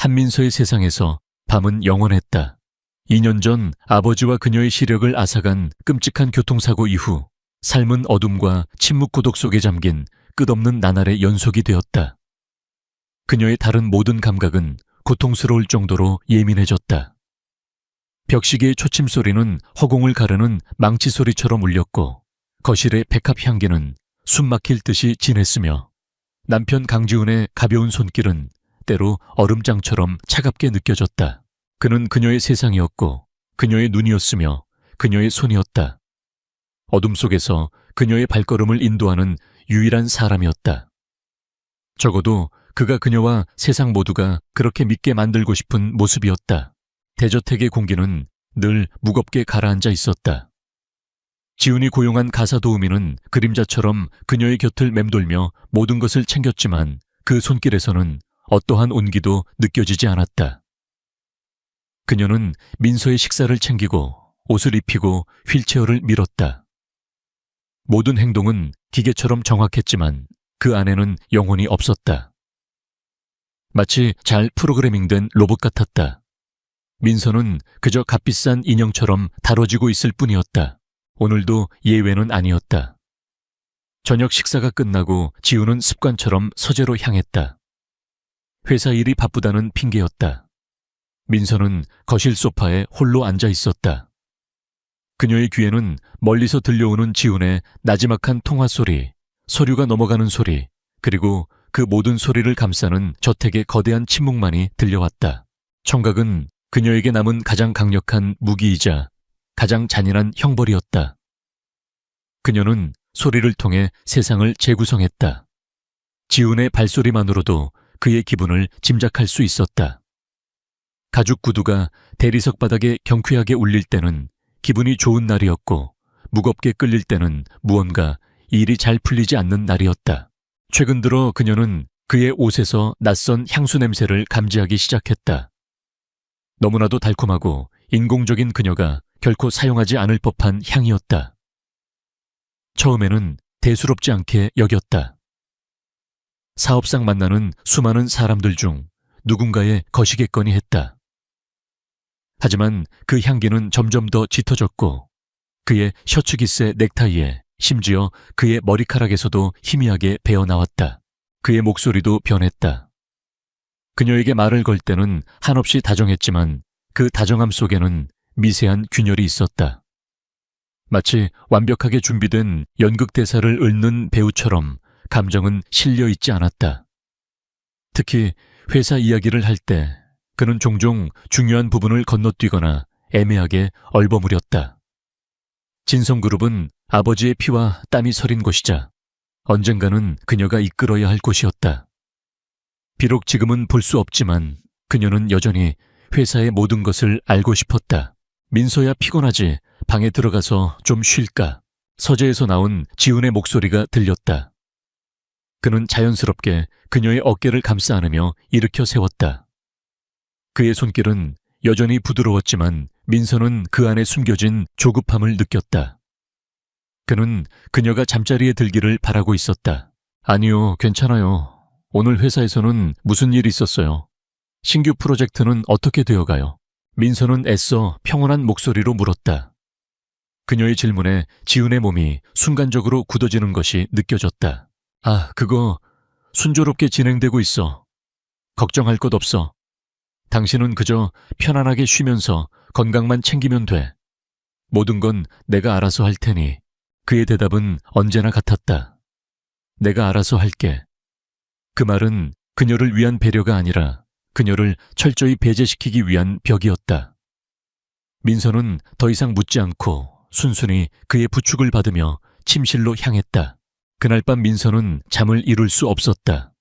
한민서의 세상에서 밤은 영원했다. 2년 전 아버지와 그녀의 시력을 앗아간 끔찍한 교통사고 이후 삶은 어둠과 침묵 고독 속에 잠긴 끝없는 나날의 연속이 되었다. 그녀의 다른 모든 감각은 고통스러울 정도로 예민해졌다. 벽시계의 초침 소리는 허공을 가르는 망치 소리처럼 울렸고 거실의 백합 향기는 숨 막힐 듯이 진했으며 남편 강지훈의 가벼운 손길은 때로 얼음장처럼 차갑게 느껴졌다. 그는 그녀의 세상이었고 그녀의 눈이었으며 그녀의 손이었다. 어둠 속에서 그녀의 발걸음을 인도하는 유일한 사람이었다. 적어도 그가 그녀와 세상 모두가 그렇게 믿게 만들고 싶은 모습이었다. 대저택의 공기는 늘 무겁게 가라앉아 있었다. 지훈이 고용한 가사 도우미는 그림자처럼 그녀의 곁을 맴돌며 모든 것을 챙겼지만 그 손길에서는 어떠한 온기도 느껴지지 않았다. 그녀는 민서의 식사를 챙기고 옷을 입히고 휠체어를 밀었다. 모든 행동은 기계처럼 정확했지만 그 안에는 영혼이 없었다. 마치 잘 프로그래밍된 로봇 같았다. 민서는 그저 값비싼 인형처럼 다뤄지고 있을 뿐이었다. 오늘도 예외는 아니었다. 저녁 식사가 끝나고 지훈은 습관처럼 서재로 향했다. 회사 일이 바쁘다는 핑계였다. 민서는 거실 소파에 홀로 앉아 있었다. 그녀의 귀에는 멀리서 들려오는 지훈의 나지막한 통화 소리, 서류가 넘어가는 소리, 그리고 그 모든 소리를 감싸는 저택의 거대한 침묵만이 들려왔다. 청각은 그녀에게 남은 가장 강력한 무기이자 가장 잔인한 형벌이었다. 그녀는 소리를 통해 세상을 재구성했다. 지훈의 발소리만으로도 그의 기분을 짐작할 수 있었다. 가죽 구두가 대리석 바닥에 경쾌하게 울릴 때는 기분이 좋은 날이었고 무겁게 끌릴 때는 무언가 일이 잘 풀리지 않는 날이었다. 최근 들어 그녀는 그의 옷에서 낯선 향수 냄새를 감지하기 시작했다. 너무나도 달콤하고 인공적인 그녀가 결코 사용하지 않을 법한 향이었다. 처음에는 대수롭지 않게 여겼다. 사업상 만나는 수많은 사람들 중 누군가의 거시겠거니 했다. 하지만 그 향기는 점점 더 짙어졌고 그의 셔츠 깃새 넥타이에 심지어 그의 머리카락에서도 희미하게 배어나왔다. 그의 목소리도 변했다. 그녀에게 말을 걸 때는 한없이 다정했지만 그 다정함 속에는 미세한 균열이 있었다. 마치 완벽하게 준비된 연극 대사를 읊는 배우처럼 감정은 실려 있지 않았다. 특히 회사 이야기를 할 때 그는 종종 중요한 부분을 건너뛰거나 애매하게 얼버무렸다. 진성그룹은 아버지의 피와 땀이 서린 곳이자 언젠가는 그녀가 이끌어야 할 곳이었다. 비록 지금은 볼 수 없지만 그녀는 여전히 회사의 모든 것을 알고 싶었다. 민서야 피곤하지? 방에 들어가서 좀 쉴까? 서재에서 나온 지훈의 목소리가 들렸다. 그는 자연스럽게 그녀의 어깨를 감싸 안으며 일으켜 세웠다. 그의 손길은 여전히 부드러웠지만 민서는 그 안에 숨겨진 조급함을 느꼈다. 그는 그녀가 잠자리에 들기를 바라고 있었다. 아니요, 괜찮아요. 오늘 회사에서는 무슨 일이 있었어요? 신규 프로젝트는 어떻게 되어가요? 민서는 애써 평온한 목소리로 물었다. 그녀의 질문에 지훈의 몸이 순간적으로 굳어지는 것이 느껴졌다. 아, 그거 순조롭게 진행되고 있어. 걱정할 것 없어. 당신은 그저 편안하게 쉬면서 건강만 챙기면 돼. 모든 건 내가 알아서 할 테니. 그의 대답은 언제나 같았다. 내가 알아서 할게. 그 말은 그녀를 위한 배려가 아니라 그녀를 철저히 배제시키기 위한 벽이었다. 민서는 더 이상 묻지 않고 순순히 그의 부축을 받으며 침실로 향했다. 그날 밤 민서는 잠을 이룰 수 없었다.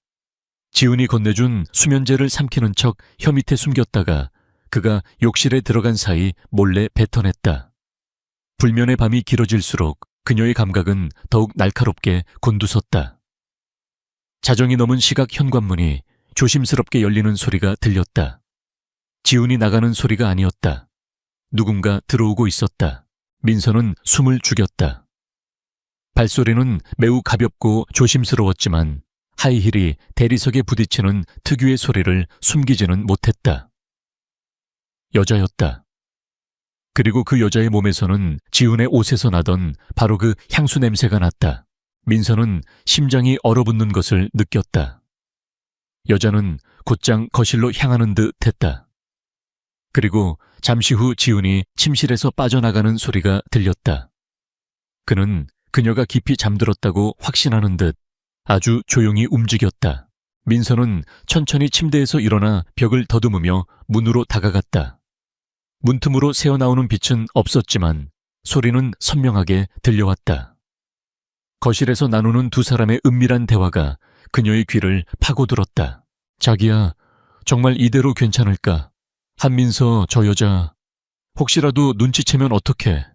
지훈이 건네준 수면제를 삼키는 척 혀 밑에 숨겼다가 그가 욕실에 들어간 사이 몰래 뱉어냈다. 불면의 밤이 길어질수록 그녀의 감각은 더욱 날카롭게 곤두섰다. 자정이 넘은 시각 현관문이 조심스럽게 열리는 소리가 들렸다. 지훈이 나가는 소리가 아니었다. 누군가 들어오고 있었다. 민서는 숨을 죽였다. 발소리는 매우 가볍고 조심스러웠지만 하이힐이 대리석에 부딪히는 특유의 소리를 숨기지는 못했다. 여자였다. 그리고 그 여자의 몸에서는 지훈의 옷에서 나던 바로 그 향수 냄새가 났다. 민서는 심장이 얼어붙는 것을 느꼈다. 여자는 곧장 거실로 향하는 듯 했다. 그리고 잠시 후 지훈이 침실에서 빠져나가는 소리가 들렸다. 그는 그녀가 깊이 잠들었다고 확신하는 듯 아주 조용히 움직였다. 민서는 천천히 침대에서 일어나 벽을 더듬으며 문으로 다가갔다. 문틈으로 새어나오는 빛은 없었지만 소리는 선명하게 들려왔다. 거실에서 나누는 두 사람의 은밀한 대화가 그녀의 귀를 파고들었다. 자기야, 정말 이대로 괜찮을까? 한민서, 저 여자, 혹시라도 눈치채면 어떡해?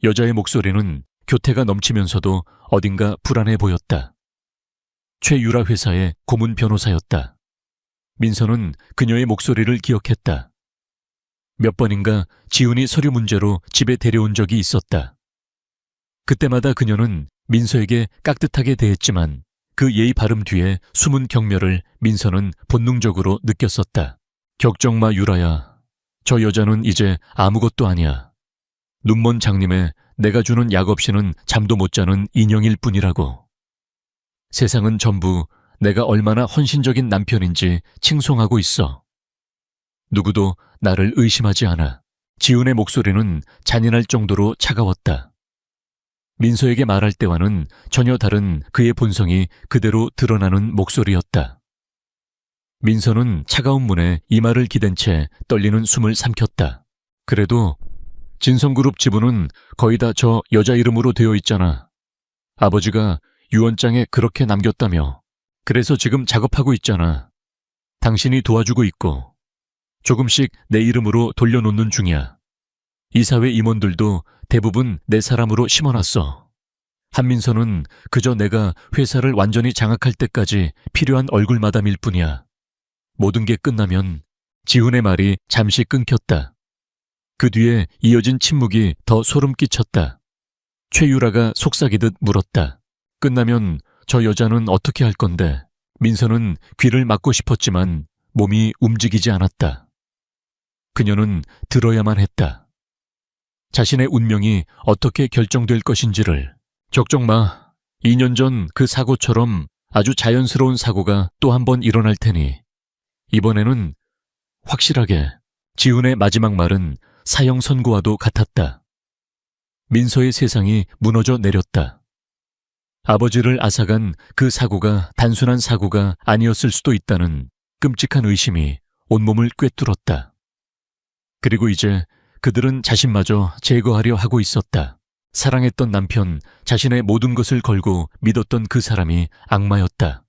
여자의 목소리는 교태가 넘치면서도 어딘가 불안해 보였다. 최유라 회사의 고문 변호사였다. 민서는 그녀의 목소리를 기억했다. 몇 번인가 지훈이 서류 문제로 집에 데려온 적이 있었다. 그때마다 그녀는 민서에게 깍듯하게 대했지만 그 예의 바름 뒤에 숨은 경멸을 민서는 본능적으로 느꼈었다. 걱정 마, 유라야. 저 여자는 이제 아무것도 아니야. 눈먼 장님에 내가 주는 약 없이는 잠도 못 자는 인형일 뿐이라고. 세상은 전부 내가 얼마나 헌신적인 남편인지 칭송하고 있어. 누구도 나를 의심하지 않아. 지훈의 목소리는 잔인할 정도로 차가웠다. 민서에게 말할 때와는 전혀 다른 그의 본성이 그대로 드러나는 목소리였다. 민서는 차가운 문에 이마를 기댄 채 떨리는 숨을 삼켰다. 그래도 진성그룹 지분은 거의 다 저 여자 이름으로 되어 있잖아. 아버지가 유언장에 그렇게 남겼다며. 그래서 지금 작업하고 있잖아. 당신이 도와주고 있고 조금씩 내 이름으로 돌려놓는 중이야. 이사회 임원들도 대부분 내 사람으로 심어놨어. 한민서는 그저 내가 회사를 완전히 장악할 때까지 필요한 얼굴마담일 뿐이야. 모든 게 끝나면. 지훈의 말이 잠시 끊겼다. 그 뒤에 이어진 침묵이 더 소름 끼쳤다. 최유라가 속삭이듯 물었다. 끝나면 저 여자는 어떻게 할 건데? 민서는 귀를 막고 싶었지만 몸이 움직이지 않았다. 그녀는 들어야만 했다. 자신의 운명이 어떻게 결정될 것인지를. 걱정 마. 2년 전 그 사고처럼 아주 자연스러운 사고가 또 한 번 일어날 테니 이번에는 확실하게. 지훈의 마지막 말은 사형 선고와도 같았다. 민서의 세상이 무너져 내렸다. 아버지를 앗아간 그 사고가 단순한 사고가 아니었을 수도 있다는 끔찍한 의심이 온몸을 꿰뚫었다. 그리고 이제 그들은 자신마저 제거하려 하고 있었다. 사랑했던 남편, 자신의 모든 것을 걸고 믿었던 그 사람이 악마였다.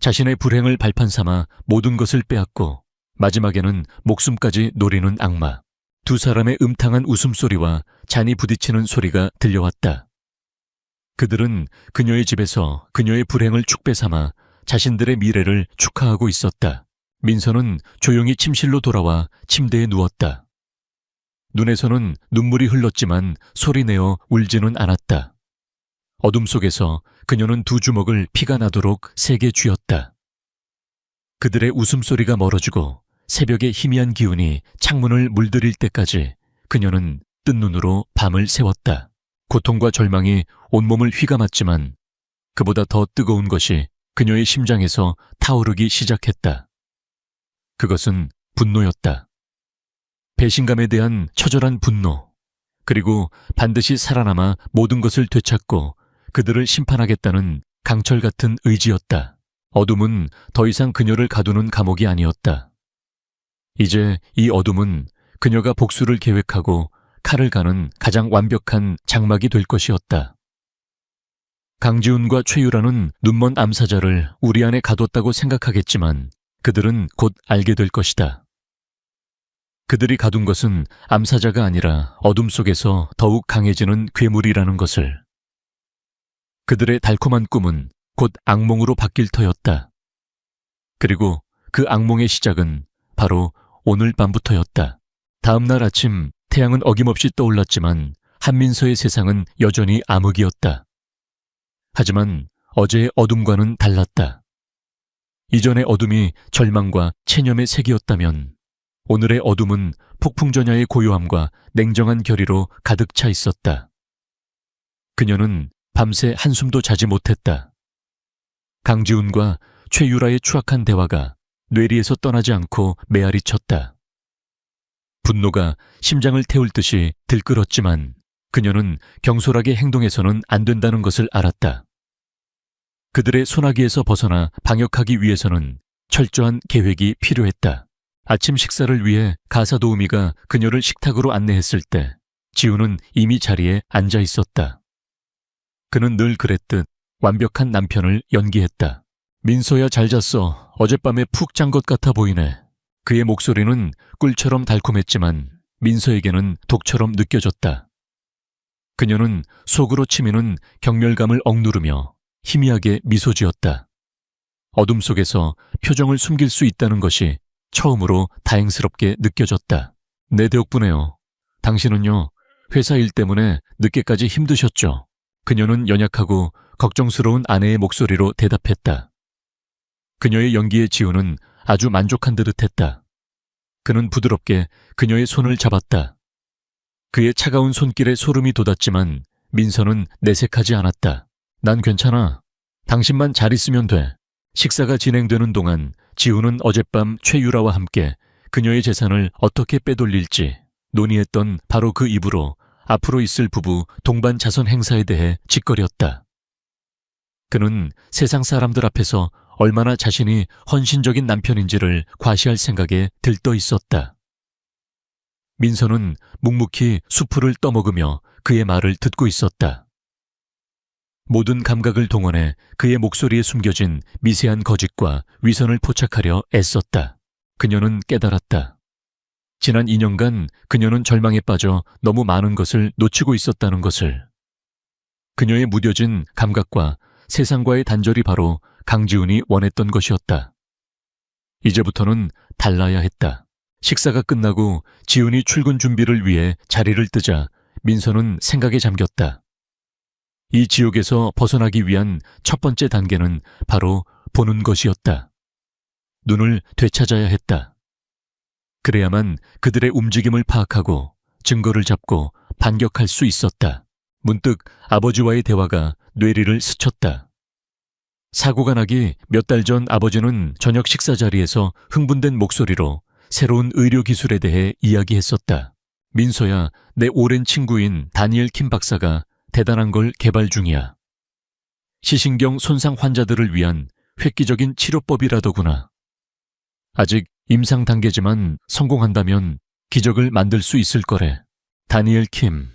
자신의 불행을 발판 삼아 모든 것을 빼앗고 마지막에는 목숨까지 노리는 악마. 두 사람의 음탕한 웃음소리와 잔이 부딪히는 소리가 들려왔다. 그들은 그녀의 집에서 그녀의 불행을 축배 삼아 자신들의 미래를 축하하고 있었다. 민서는 조용히 침실로 돌아와 침대에 누웠다. 눈에서는 눈물이 흘렀지만 소리내어 울지는 않았다. 어둠 속에서 그녀는 두 주먹을 피가 나도록 세게 쥐었다. 그들의 웃음소리가 멀어지고 새벽의 희미한 기운이 창문을 물들일 때까지 그녀는 뜬 눈으로 밤을 새웠다. 고통과 절망이 온몸을 휘감았지만 그보다 더 뜨거운 것이 그녀의 심장에서 타오르기 시작했다. 그것은 분노였다. 배신감에 대한 처절한 분노, 그리고 반드시 살아남아 모든 것을 되찾고 그들을 심판하겠다는 강철 같은 의지였다. 어둠은 더 이상 그녀를 가두는 감옥이 아니었다. 이제 이 어둠은 그녀가 복수를 계획하고 칼을 가는 가장 완벽한 장막이 될 것이었다. 강지훈과 최유라는 눈먼 암사자를 우리 안에 가뒀다고 생각하겠지만 그들은 곧 알게 될 것이다. 그들이 가둔 것은 암사자가 아니라 어둠 속에서 더욱 강해지는 괴물이라는 것을. 그들의 달콤한 꿈은 곧 악몽으로 바뀔 터였다. 그리고 그 악몽의 시작은 바로 오늘 밤부터였다. 다음 날 아침 태양은 어김없이 떠올랐지만 한민서의 세상은 여전히 암흑이었다. 하지만 어제의 어둠과는 달랐다. 이전의 어둠이 절망과 체념의 색이었다면 오늘의 어둠은 폭풍전야의 고요함과 냉정한 결의로 가득 차 있었다. 그녀는 밤새 한숨도 자지 못했다. 강지훈과 최유라의 추악한 대화가 뇌리에서 떠나지 않고 메아리 쳤다. 분노가 심장을 태울 듯이 들끓었지만 그녀는 경솔하게 행동해서는 안 된다는 것을 알았다. 그들의 소나기에서 벗어나 방역하기 위해서는 철저한 계획이 필요했다. 아침 식사를 위해 가사 도우미가 그녀를 식탁으로 안내했을 때 지우는 이미 자리에 앉아 있었다. 그는 늘 그랬듯 완벽한 남편을 연기했다. 민서야, 잘 잤어. 어젯밤에 푹 잔 것 같아 보이네. 그의 목소리는 꿀처럼 달콤했지만 민서에게는 독처럼 느껴졌다. 그녀는 속으로 치미는 경멸감을 억누르며 희미하게 미소 지었다. 어둠 속에서 표정을 숨길 수 있다는 것이 처음으로 다행스럽게 느껴졌다. 네, 덕분에요. 당신은요, 회사 일 때문에 늦게까지 힘드셨죠? 그녀는 연약하고 걱정스러운 아내의 목소리로 대답했다. 그녀의 연기에 지우는 아주 만족한 듯 했다. 그는 부드럽게 그녀의 손을 잡았다. 그의 차가운 손길에 소름이 돋았지만 민서는 내색하지 않았다. 난 괜찮아. 당신만 잘 있으면 돼. 식사가 진행되는 동안 지우는 어젯밤 최유라와 함께 그녀의 재산을 어떻게 빼돌릴지 논의했던 바로 그 입으로 앞으로 있을 부부 동반 자선 행사에 대해 짓거렸다. 그는 세상 사람들 앞에서 얼마나 자신이 헌신적인 남편인지를 과시할 생각에 들떠 있었다. 민서는 묵묵히 수프를 떠먹으며 그의 말을 듣고 있었다. 모든 감각을 동원해 그의 목소리에 숨겨진 미세한 거짓과 위선을 포착하려 애썼다. 그녀는 깨달았다. 지난 2년간 그녀는 절망에 빠져 너무 많은 것을 놓치고 있었다는 것을. 그녀의 무뎌진 감각과 세상과의 단절이 바로 강지훈이 원했던 것이었다. 이제부터는 달라야 했다. 식사가 끝나고 지훈이 출근 준비를 위해 자리를 뜨자 민서는 생각에 잠겼다. 이 지옥에서 벗어나기 위한 첫 번째 단계는 바로 보는 것이었다. 눈을 되찾아야 했다. 그래야만 그들의 움직임을 파악하고 증거를 잡고 반격할 수 있었다. 문득 아버지와의 대화가 뇌리를 스쳤다. 사고가 나기 몇 달 전 아버지는 저녁 식사 자리에서 흥분된 목소리로 새로운 의료 기술에 대해 이야기했었다. 민서야, 내 오랜 친구인 다니엘 킴 박사가 대단한 걸 개발 중이야. 시신경 손상 환자들을 위한 획기적인 치료법이라더구나. 아직 임상 단계지만 성공한다면 기적을 만들 수 있을 거래. 다니엘 킴.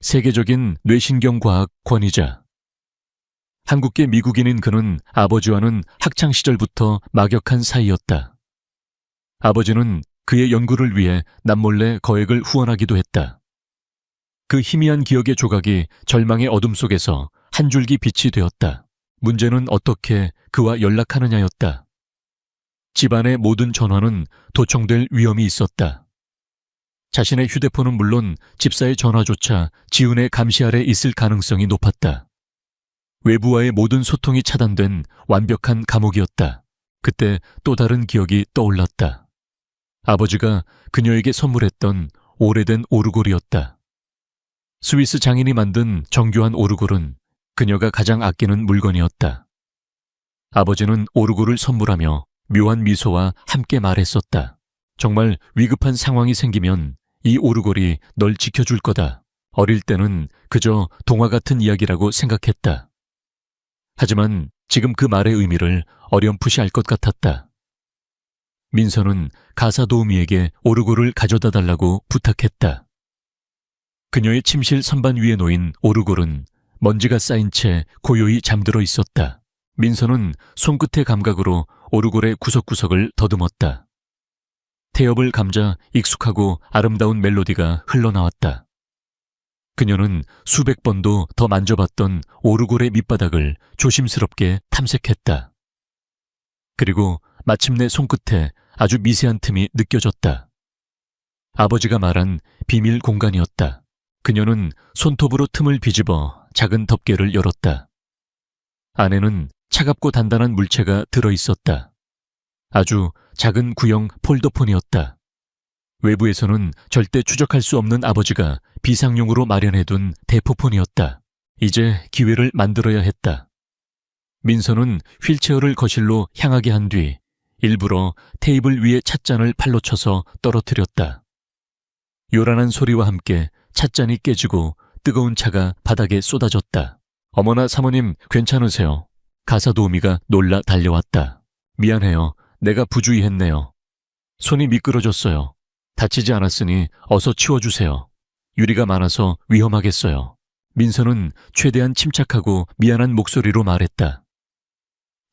세계적인 뇌신경과학 권위자. 한국계 미국인인 그는 아버지와는 학창시절부터 막역한 사이였다. 아버지는 그의 연구를 위해 남몰래 거액을 후원하기도 했다. 그 희미한 기억의 조각이 절망의 어둠 속에서 한 줄기 빛이 되었다. 문제는 어떻게 그와 연락하느냐였다. 집안의 모든 전화는 도청될 위험이 있었다. 자신의 휴대폰은 물론 집사의 전화조차 지훈의 감시 아래 있을 가능성이 높았다. 외부와의 모든 소통이 차단된 완벽한 감옥이었다. 그때 또 다른 기억이 떠올랐다. 아버지가 그녀에게 선물했던 오래된 오르골이었다. 스위스 장인이 만든 정교한 오르골은 그녀가 가장 아끼는 물건이었다. 아버지는 오르골을 선물하며 묘한 미소와 함께 말했었다. 정말 위급한 상황이 생기면 이 오르골이 널 지켜줄 거다. 어릴 때는 그저 동화 같은 이야기라고 생각했다. 하지만 지금 그 말의 의미를 어렴풋이 알 것 같았다. 민서는 가사 도우미에게 오르골을 가져다 달라고 부탁했다. 그녀의 침실 선반 위에 놓인 오르골은 먼지가 쌓인 채 고요히 잠들어 있었다. 민서는 손끝의 감각으로 오르골의 구석구석을 더듬었다. 태엽을 감자 익숙하고 아름다운 멜로디가 흘러나왔다. 그녀는 수백 번도 더 만져봤던 오르골의 밑바닥을 조심스럽게 탐색했다. 그리고 마침내 손끝에 아주 미세한 틈이 느껴졌다. 아버지가 말한 비밀 공간이었다. 그녀는 손톱으로 틈을 비집어 작은 덮개를 열었다. 안에는 차갑고 단단한 물체가 들어있었다. 아주 작은 구형 폴더폰이었다. 외부에서는 절대 추적할 수 없는 아버지가 비상용으로 마련해둔 대포폰이었다. 이제 기회를 만들어야 했다. 민서는 휠체어를 거실로 향하게 한 뒤 일부러 테이블 위에 찻잔을 팔로 쳐서 떨어뜨렸다. 요란한 소리와 함께 찻잔이 깨지고 뜨거운 차가 바닥에 쏟아졌다. 어머나 사모님 괜찮으세요? 가사도우미가 놀라 달려왔다. 미안해요. 내가 부주의했네요. 손이 미끄러졌어요. 다치지 않았으니 어서 치워주세요. 유리가 많아서 위험하겠어요. 민서는 최대한 침착하고 미안한 목소리로 말했다.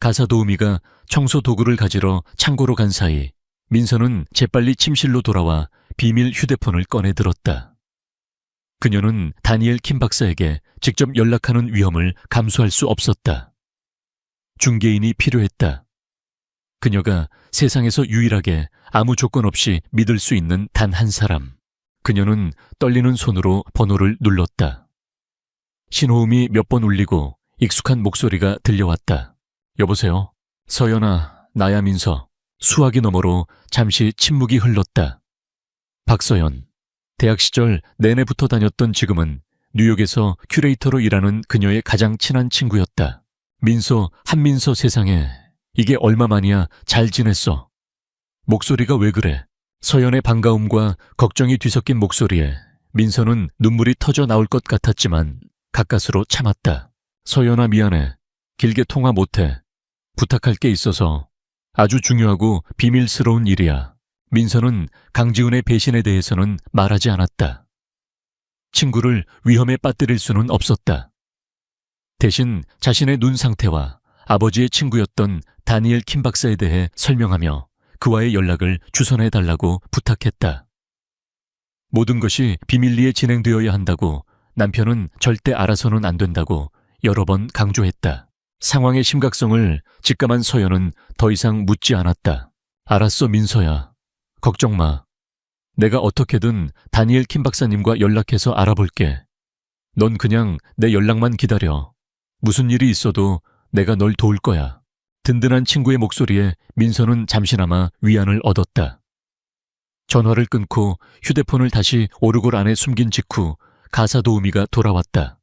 가사도우미가 청소 도구를 가지러 창고로 간 사이 민서는 재빨리 침실로 돌아와 비밀 휴대폰을 꺼내 들었다. 그녀는 다니엘 킴 박사에게 직접 연락하는 위험을 감수할 수 없었다. 중개인이 필요했다. 그녀가 세상에서 유일하게 아무 조건 없이 믿을 수 있는 단 한 사람. 그녀는 떨리는 손으로 번호를 눌렀다. 신호음이 몇 번 울리고 익숙한 목소리가 들려왔다. 여보세요? 서연아, 나야 민서. 수화기 너머로 잠시 침묵이 흘렀다. 박서연. 대학 시절 내내 붙어 다녔던 지금은 뉴욕에서 큐레이터로 일하는 그녀의 가장 친한 친구였다. 민서, 한민서 세상에 이게 얼마만이야. 잘 지냈어. 목소리가 왜 그래? 서연의 반가움과 걱정이 뒤섞인 목소리에 민서는 눈물이 터져 나올 것 같았지만 가까스로 참았다. 서연아 미안해. 길게 통화 못해. 부탁할 게 있어서. 아주 중요하고 비밀스러운 일이야. 민서는 강지훈의 배신에 대해서는 말하지 않았다. 친구를 위험에 빠뜨릴 수는 없었다. 대신 자신의 눈 상태와 아버지의 친구였던 다니엘 킴 박사에 대해 설명하며 그와의 연락을 주선해달라고 부탁했다. 모든 것이 비밀리에 진행되어야 한다고 남편은 절대 알아서는 안 된다고 여러 번 강조했다. 상황의 심각성을 직감한 서연은 더 이상 묻지 않았다. 알았어 민서야. 걱정 마. 내가 어떻게든 다니엘 킴 박사님과 연락해서 알아볼게. 넌 그냥 내 연락만 기다려. 무슨 일이 있어도 내가 널 도울 거야. 든든한 친구의 목소리에 민서는 잠시나마 위안을 얻었다. 전화를 끊고 휴대폰을 다시 오르골 안에 숨긴 직후 가사도우미가 돌아왔다.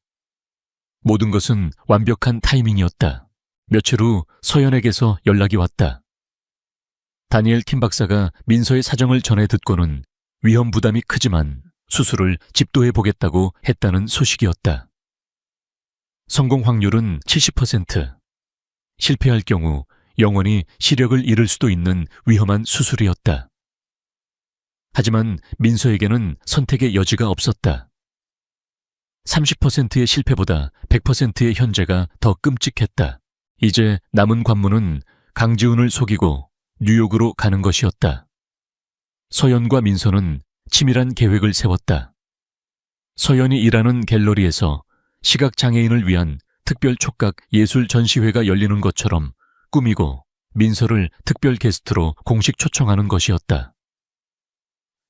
모든 것은 완벽한 타이밍이었다. 며칠 후 서연에게서 연락이 왔다. 다니엘 킴 박사가 민서의 사정을 전해 듣고는 위험 부담이 크지만 수술을 집도해 보겠다고 했다는 소식이었다. 성공 확률은 70%. 실패할 경우 영원히 시력을 잃을 수도 있는 위험한 수술이었다. 하지만 민서에게는 선택의 여지가 없었다. 30%의 실패보다 100%의 현재가 더 끔찍했다. 이제 남은 관문은 강지훈을 속이고 뉴욕으로 가는 것이었다. 서연과 민서는 치밀한 계획을 세웠다. 서연이 일하는 갤러리에서 시각장애인을 위한 특별 촉각 예술 전시회가 열리는 것처럼 꾸미고 민서를 특별 게스트로 공식 초청하는 것이었다.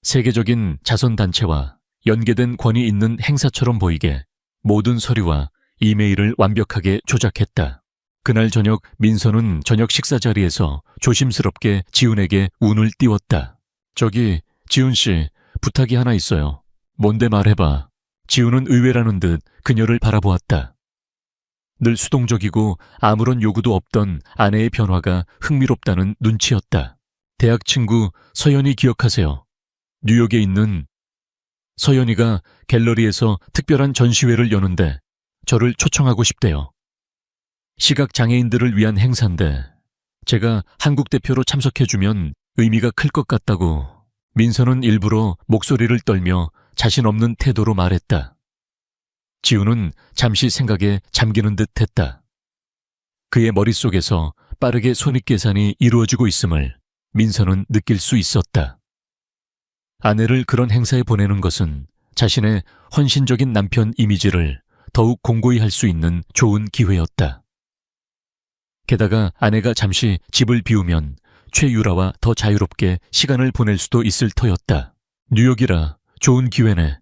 세계적인 자선단체와 연계된 권위 있는 행사처럼 보이게 모든 서류와 이메일을 완벽하게 조작했다. 그날 저녁 민서는 저녁 식사 자리에서 조심스럽게 지훈에게 운을 띄웠다. 저기 지훈 씨, 부탁이 하나 있어요. 뭔데 말해봐. 지훈은 의외라는 듯 그녀를 바라보았다. 늘 수동적이고 아무런 요구도 없던 아내의 변화가 흥미롭다는 눈치였다. 대학 친구 서연이 기억하세요. 뉴욕에 있는 서연이가 갤러리에서 특별한 전시회를 여는데 저를 초청하고 싶대요. 시각장애인들을 위한 행사인데 제가 한국 대표로 참석해주면 의미가 클 것 같다고. 민서는 일부러 목소리를 떨며 자신 없는 태도로 말했다. 지훈은 잠시 생각에 잠기는 듯 했다. 그의 머릿속에서 빠르게 손익계산이 이루어지고 있음을 민서는 느낄 수 있었다. 아내를 그런 행사에 보내는 것은 자신의 헌신적인 남편 이미지를 더욱 공고히 할 수 있는 좋은 기회였다. 게다가 아내가 잠시 집을 비우면 최유라와 더 자유롭게 시간을 보낼 수도 있을 터였다. 뉴욕이라 좋은 기회네.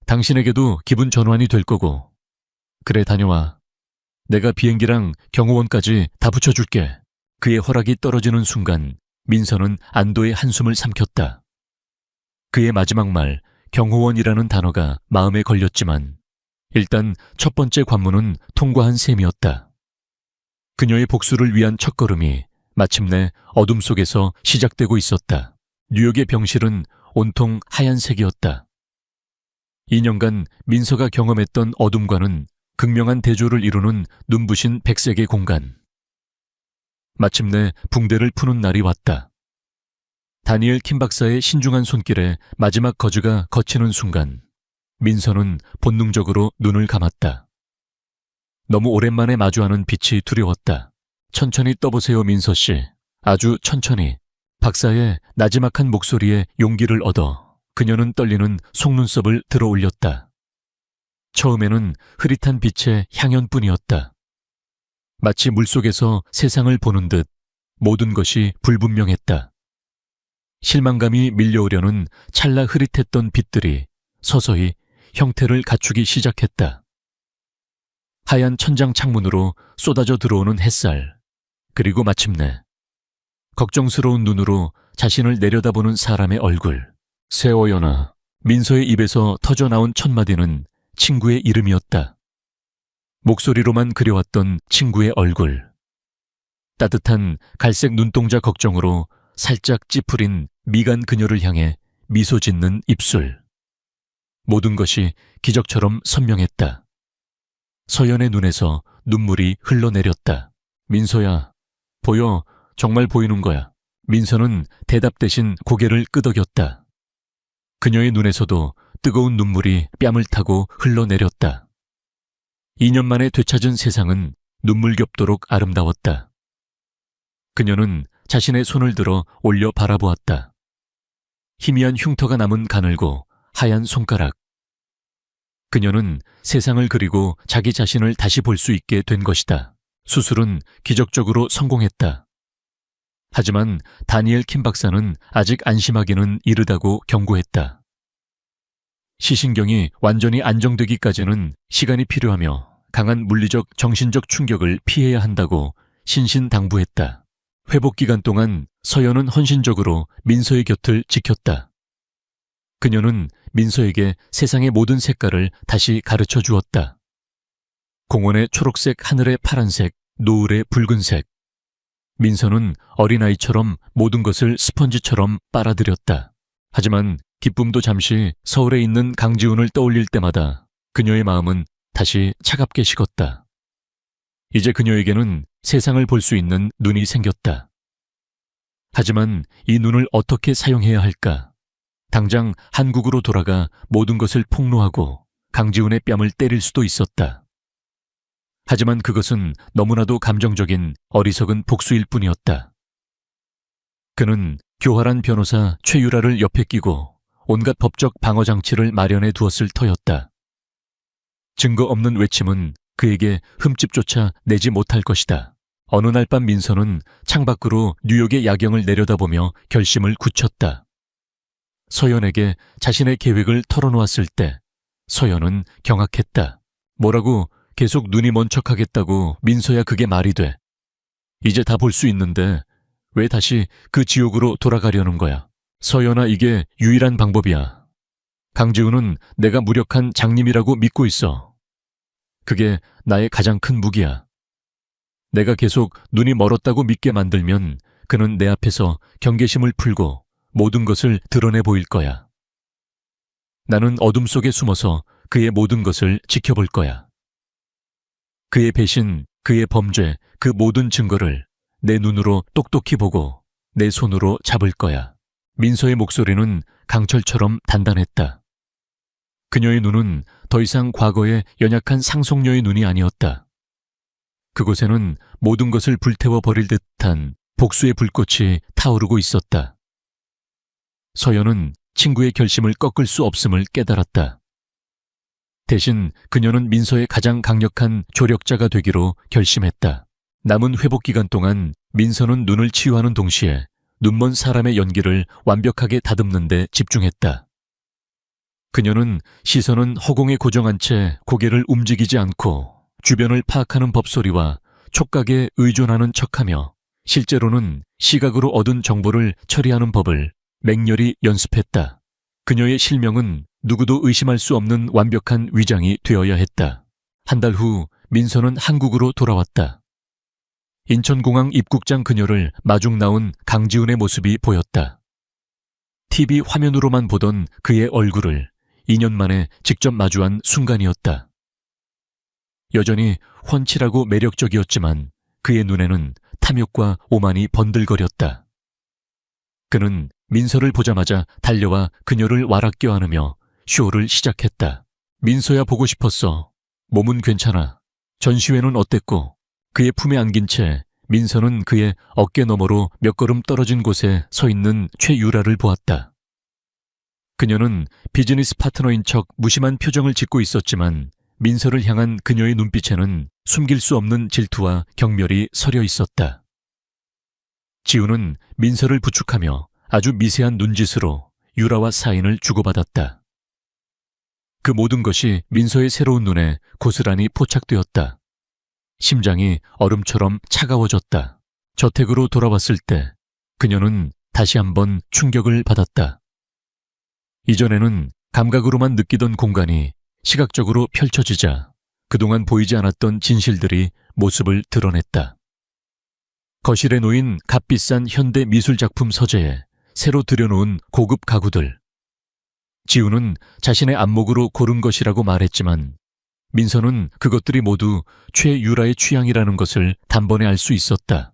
당신에게도 기분 전환이 될 거고. 그래 다녀와. 내가 비행기랑 경호원까지 다 붙여줄게. 그의 허락이 떨어지는 순간 민서는 안도의 한숨을 삼켰다. 그의 마지막 말 경호원이라는 단어가 마음에 걸렸지만 일단 첫 번째 관문은 통과한 셈이었다. 그녀의 복수를 위한 첫걸음이 마침내 어둠 속에서 시작되고 있었다. 뉴욕의 병실은 온통 하얀색이었다. 2년간 민서가 경험했던 어둠과는 극명한 대조를 이루는 눈부신 백색의 공간. 마침내 붕대를 푸는 날이 왔다. 다니엘 킴 박사의 신중한 손길에 마지막 거즈가 거치는 순간 민서는 본능적으로 눈을 감았다. 너무 오랜만에 마주하는 빛이 두려웠다. 천천히 떠보세요, 민서 씨. 아주 천천히. 박사의 나지막한 목소리에 용기를 얻어 그녀는 떨리는 속눈썹을 들어 올렸다. 처음에는 흐릿한 빛의 향연뿐이었다. 마치 물속에서 세상을 보는 듯 모든 것이 불분명했다. 실망감이 밀려오려는 찰나 흐릿했던 빛들이 서서히 형태를 갖추기 시작했다. 하얀 천장 창문으로 쏟아져 들어오는 햇살, 그리고 마침내 걱정스러운 눈으로 자신을 내려다보는 사람의 얼굴. 세워연아. 민서의 입에서 터져나온 첫 마디는 친구의 이름이었다. 목소리로만 그려왔던 친구의 얼굴. 따뜻한 갈색 눈동자 걱정으로 살짝 찌푸린 미간 그녀를 향해 미소 짓는 입술. 모든 것이 기적처럼 선명했다. 서연의 눈에서 눈물이 흘러내렸다. 민서야, 보여. 정말 보이는 거야. 민서는 대답 대신 고개를 끄덕였다. 그녀의 눈에서도 뜨거운 눈물이 뺨을 타고 흘러내렸다. 2년 만에 되찾은 세상은 눈물겹도록 아름다웠다. 그녀는 자신의 손을 들어 올려 바라보았다. 희미한 흉터가 남은 가늘고 하얀 손가락. 그녀는 세상을 그리고 자기 자신을 다시 볼 수 있게 된 것이다. 수술은 기적적으로 성공했다. 하지만 다니엘 킴 박사는 아직 안심하기는 이르다고 경고했다. 시신경이 완전히 안정되기까지는 시간이 필요하며 강한 물리적, 정신적 충격을 피해야 한다고 신신당부했다. 회복 기간 동안 서연은 헌신적으로 민서의 곁을 지켰다. 그녀는 민서에게 세상의 모든 색깔을 다시 가르쳐 주었다. 공원의 초록색, 하늘의 파란색, 노을의 붉은색. 민서는 어린아이처럼 모든 것을 스펀지처럼 빨아들였다. 하지만 기쁨도 잠시 서울에 있는 강지훈을 떠올릴 때마다 그녀의 마음은 다시 차갑게 식었다. 이제 그녀에게는 세상을 볼 수 있는 눈이 생겼다. 하지만 이 눈을 어떻게 사용해야 할까? 당장 한국으로 돌아가 모든 것을 폭로하고 강지훈의 뺨을 때릴 수도 있었다. 하지만 그것은 너무나도 감정적인 어리석은 복수일 뿐이었다. 그는 교활한 변호사 최유라를 옆에 끼고 온갖 법적 방어 장치를 마련해 두었을 터였다. 증거 없는 외침은 그에게 흠집조차 내지 못할 것이다. 어느 날 밤 민서는 창밖으로 뉴욕의 야경을 내려다보며 결심을 굳혔다. 서연에게 자신의 계획을 털어놓았을 때 서연은 경악했다. 뭐라고 계속 눈이 먼 척하겠다고 민서야, 그게 말이 돼. 이제 다 볼 수 있는데 왜 다시 그 지옥으로 돌아가려는 거야. 서연아, 이게 유일한 방법이야. 강지훈은 내가 무력한 장님이라고 믿고 있어. 그게 나의 가장 큰 무기야. 내가 계속 눈이 멀었다고 믿게 만들면 그는 내 앞에서 경계심을 풀고 모든 것을 드러내 보일 거야. 나는 어둠 속에 숨어서 그의 모든 것을 지켜볼 거야. 그의 배신, 그의 범죄, 그 모든 증거를 내 눈으로 똑똑히 보고 내 손으로 잡을 거야. 민서의 목소리는 강철처럼 단단했다. 그녀의 눈은 더 이상 과거의 연약한 상속녀의 눈이 아니었다. 그곳에는 모든 것을 불태워 버릴 듯한 복수의 불꽃이 타오르고 있었다. 서연은 친구의 결심을 꺾을 수 없음을 깨달았다. 대신 그녀는 민서의 가장 강력한 조력자가 되기로 결심했다. 남은 회복 기간 동안 민서는 눈을 치유하는 동시에 눈먼 사람의 연기를 완벽하게 다듬는 데 집중했다. 그녀는 시선은 허공에 고정한 채 고개를 움직이지 않고 주변을 파악하는 법소리와 촉각에 의존하는 척하며 실제로는 시각으로 얻은 정보를 처리하는 법을 맹렬히 연습했다. 그녀의 실명은 누구도 의심할 수 없는 완벽한 위장이 되어야 했다. 한 달 후 민서는 한국으로 돌아왔다. 인천공항 입국장 그녀를 마중 나온 강지훈의 모습이 보였다. TV 화면으로만 보던 그의 얼굴을 2년 만에 직접 마주한 순간이었다. 여전히 훤칠하고 매력적이었지만 그의 눈에는 탐욕과 오만이 번들거렸다. 그는 민서를 보자마자 달려와 그녀를 와락 껴안으며 쇼를 시작했다. 민서야 보고 싶었어. 몸은 괜찮아. 전시회는 어땠고? 그의 품에 안긴 채 민서는 그의 어깨 너머로 몇 걸음 떨어진 곳에 서 있는 최유라를 보았다. 그녀는 비즈니스 파트너인 척 무심한 표정을 짓고 있었지만 민서를 향한 그녀의 눈빛에는 숨길 수 없는 질투와 경멸이 서려 있었다. 지우는 민서를 부축하며 아주 미세한 눈짓으로 유라와 사인을 주고받았다. 그 모든 것이 민서의 새로운 눈에 고스란히 포착되었다. 심장이 얼음처럼 차가워졌다. 저택으로 돌아왔을 때 그녀는 다시 한번 충격을 받았다. 이전에는 감각으로만 느끼던 공간이 시각적으로 펼쳐지자 그동안 보이지 않았던 진실들이 모습을 드러냈다. 거실에 놓인 값비싼 현대 미술작품 서재에 새로 들여놓은 고급 가구들. 지우는 자신의 안목으로 고른 것이라고 말했지만 민서는 그것들이 모두 최유라의 취향이라는 것을 단번에 알 수 있었다.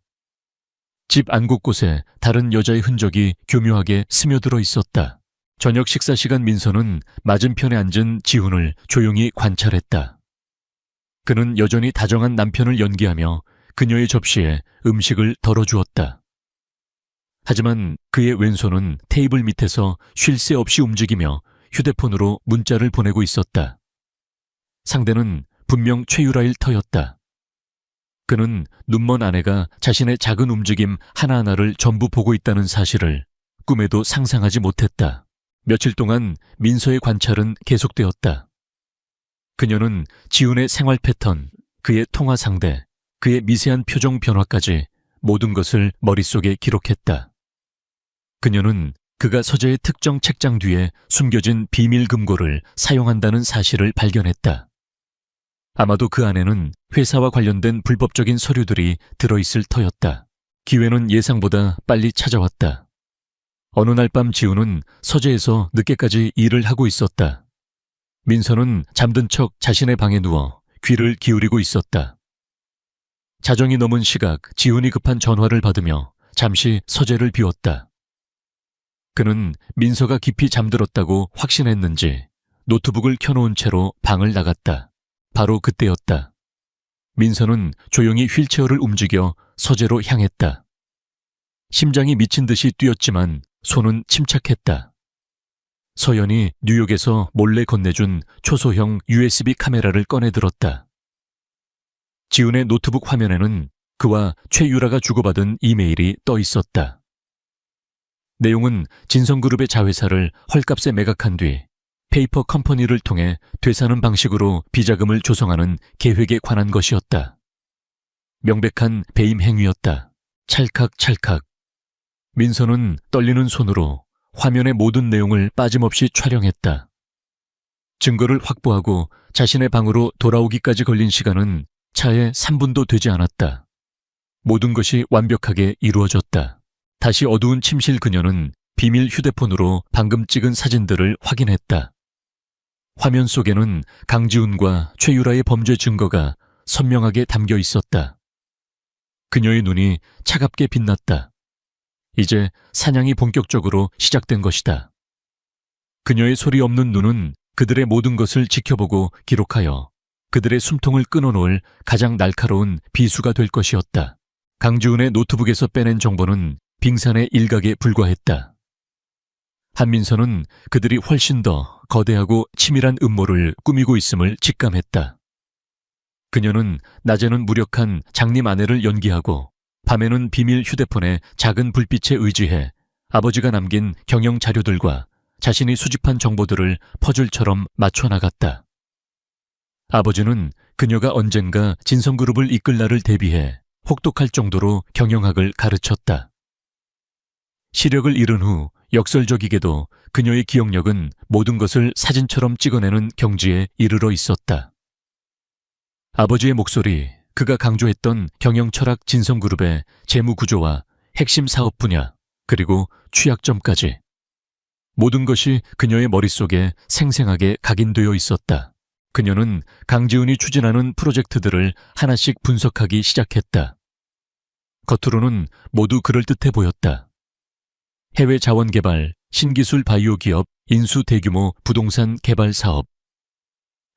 집 안 곳곳에 다른 여자의 흔적이 교묘하게 스며들어 있었다. 저녁 식사 시간 민서는 맞은편에 앉은 지훈을 조용히 관찰했다. 그는 여전히 다정한 남편을 연기하며 그녀의 접시에 음식을 덜어주었다. 하지만 그의 왼손은 테이블 밑에서 쉴 새 없이 움직이며 휴대폰으로 문자를 보내고 있었다. 상대는 분명 최유라일 터였다. 그는 눈먼 아내가 자신의 작은 움직임 하나하나를 전부 보고 있다는 사실을 꿈에도 상상하지 못했다. 며칠 동안 민서의 관찰은 계속되었다. 그녀는 지훈의 생활 패턴, 그의 통화 상대, 그의 미세한 표정 변화까지 모든 것을 머릿속에 기록했다. 그녀는 그가 서재의 특정 책장 뒤에 숨겨진 비밀 금고를 사용한다는 사실을 발견했다. 아마도 그 안에는 회사와 관련된 불법적인 서류들이 들어있을 터였다. 기회는 예상보다 빨리 찾아왔다. 어느 날 밤 지훈은 서재에서 늦게까지 일을 하고 있었다. 민서는 잠든 척 자신의 방에 누워 귀를 기울이고 있었다. 자정이 넘은 시각 지훈이 급한 전화를 받으며 잠시 서재를 비웠다. 그는 민서가 깊이 잠들었다고 확신했는지 노트북을 켜놓은 채로 방을 나갔다. 바로 그때였다. 민서는 조용히 휠체어를 움직여 서재로 향했다. 심장이 미친 듯이 뛰었지만 손은 침착했다. 서연이 뉴욕에서 몰래 건네준 초소형 USB 카메라를 꺼내 들었다. 지훈의 노트북 화면에는 그와 최유라가 주고받은 이메일이 떠 있었다. 내용은 진성그룹의 자회사를 헐값에 매각한 뒤 페이퍼 컴퍼니를 통해 되사는 방식으로 비자금을 조성하는 계획에 관한 것이었다. 명백한 배임 행위였다. 찰칵찰칵. 민서는 떨리는 손으로 화면의 모든 내용을 빠짐없이 촬영했다. 증거를 확보하고 자신의 방으로 돌아오기까지 걸린 시간은 차에 3분도 되지 않았다. 모든 것이 완벽하게 이루어졌다. 다시 어두운 침실 그녀는 비밀 휴대폰으로 방금 찍은 사진들을 확인했다. 화면 속에는 강지훈과 최유라의 범죄 증거가 선명하게 담겨 있었다. 그녀의 눈이 차갑게 빛났다. 이제 사냥이 본격적으로 시작된 것이다. 그녀의 소리 없는 눈은 그들의 모든 것을 지켜보고 기록하여 그들의 숨통을 끊어놓을 가장 날카로운 비수가 될 것이었다. 강지훈의 노트북에서 빼낸 정보는 빙산의 일각에 불과했다. 한민서는 그들이 훨씬 더 거대하고 치밀한 음모를 꾸미고 있음을 직감했다. 그녀는 낮에는 무력한 장님 아내를 연기하고 밤에는 비밀 휴대폰의 작은 불빛에 의지해 아버지가 남긴 경영 자료들과 자신이 수집한 정보들을 퍼즐처럼 맞춰 나갔다. 아버지는 그녀가 언젠가 진성그룹을 이끌 날을 대비해 혹독할 정도로 경영학을 가르쳤다. 시력을 잃은 후 역설적이게도 그녀의 기억력은 모든 것을 사진처럼 찍어내는 경지에 이르러 있었다. 아버지의 목소리, 그가 강조했던 경영 철학 진성그룹의 재무 구조와 핵심 사업 분야, 그리고 취약점까지. 모든 것이 그녀의 머릿속에 생생하게 각인되어 있었다. 그녀는 강지훈이 추진하는 프로젝트들을 하나씩 분석하기 시작했다. 겉으로는 모두 그럴듯해 보였다. 해외 자원 개발, 신기술 바이오 기업, 인수 대규모 부동산 개발 사업.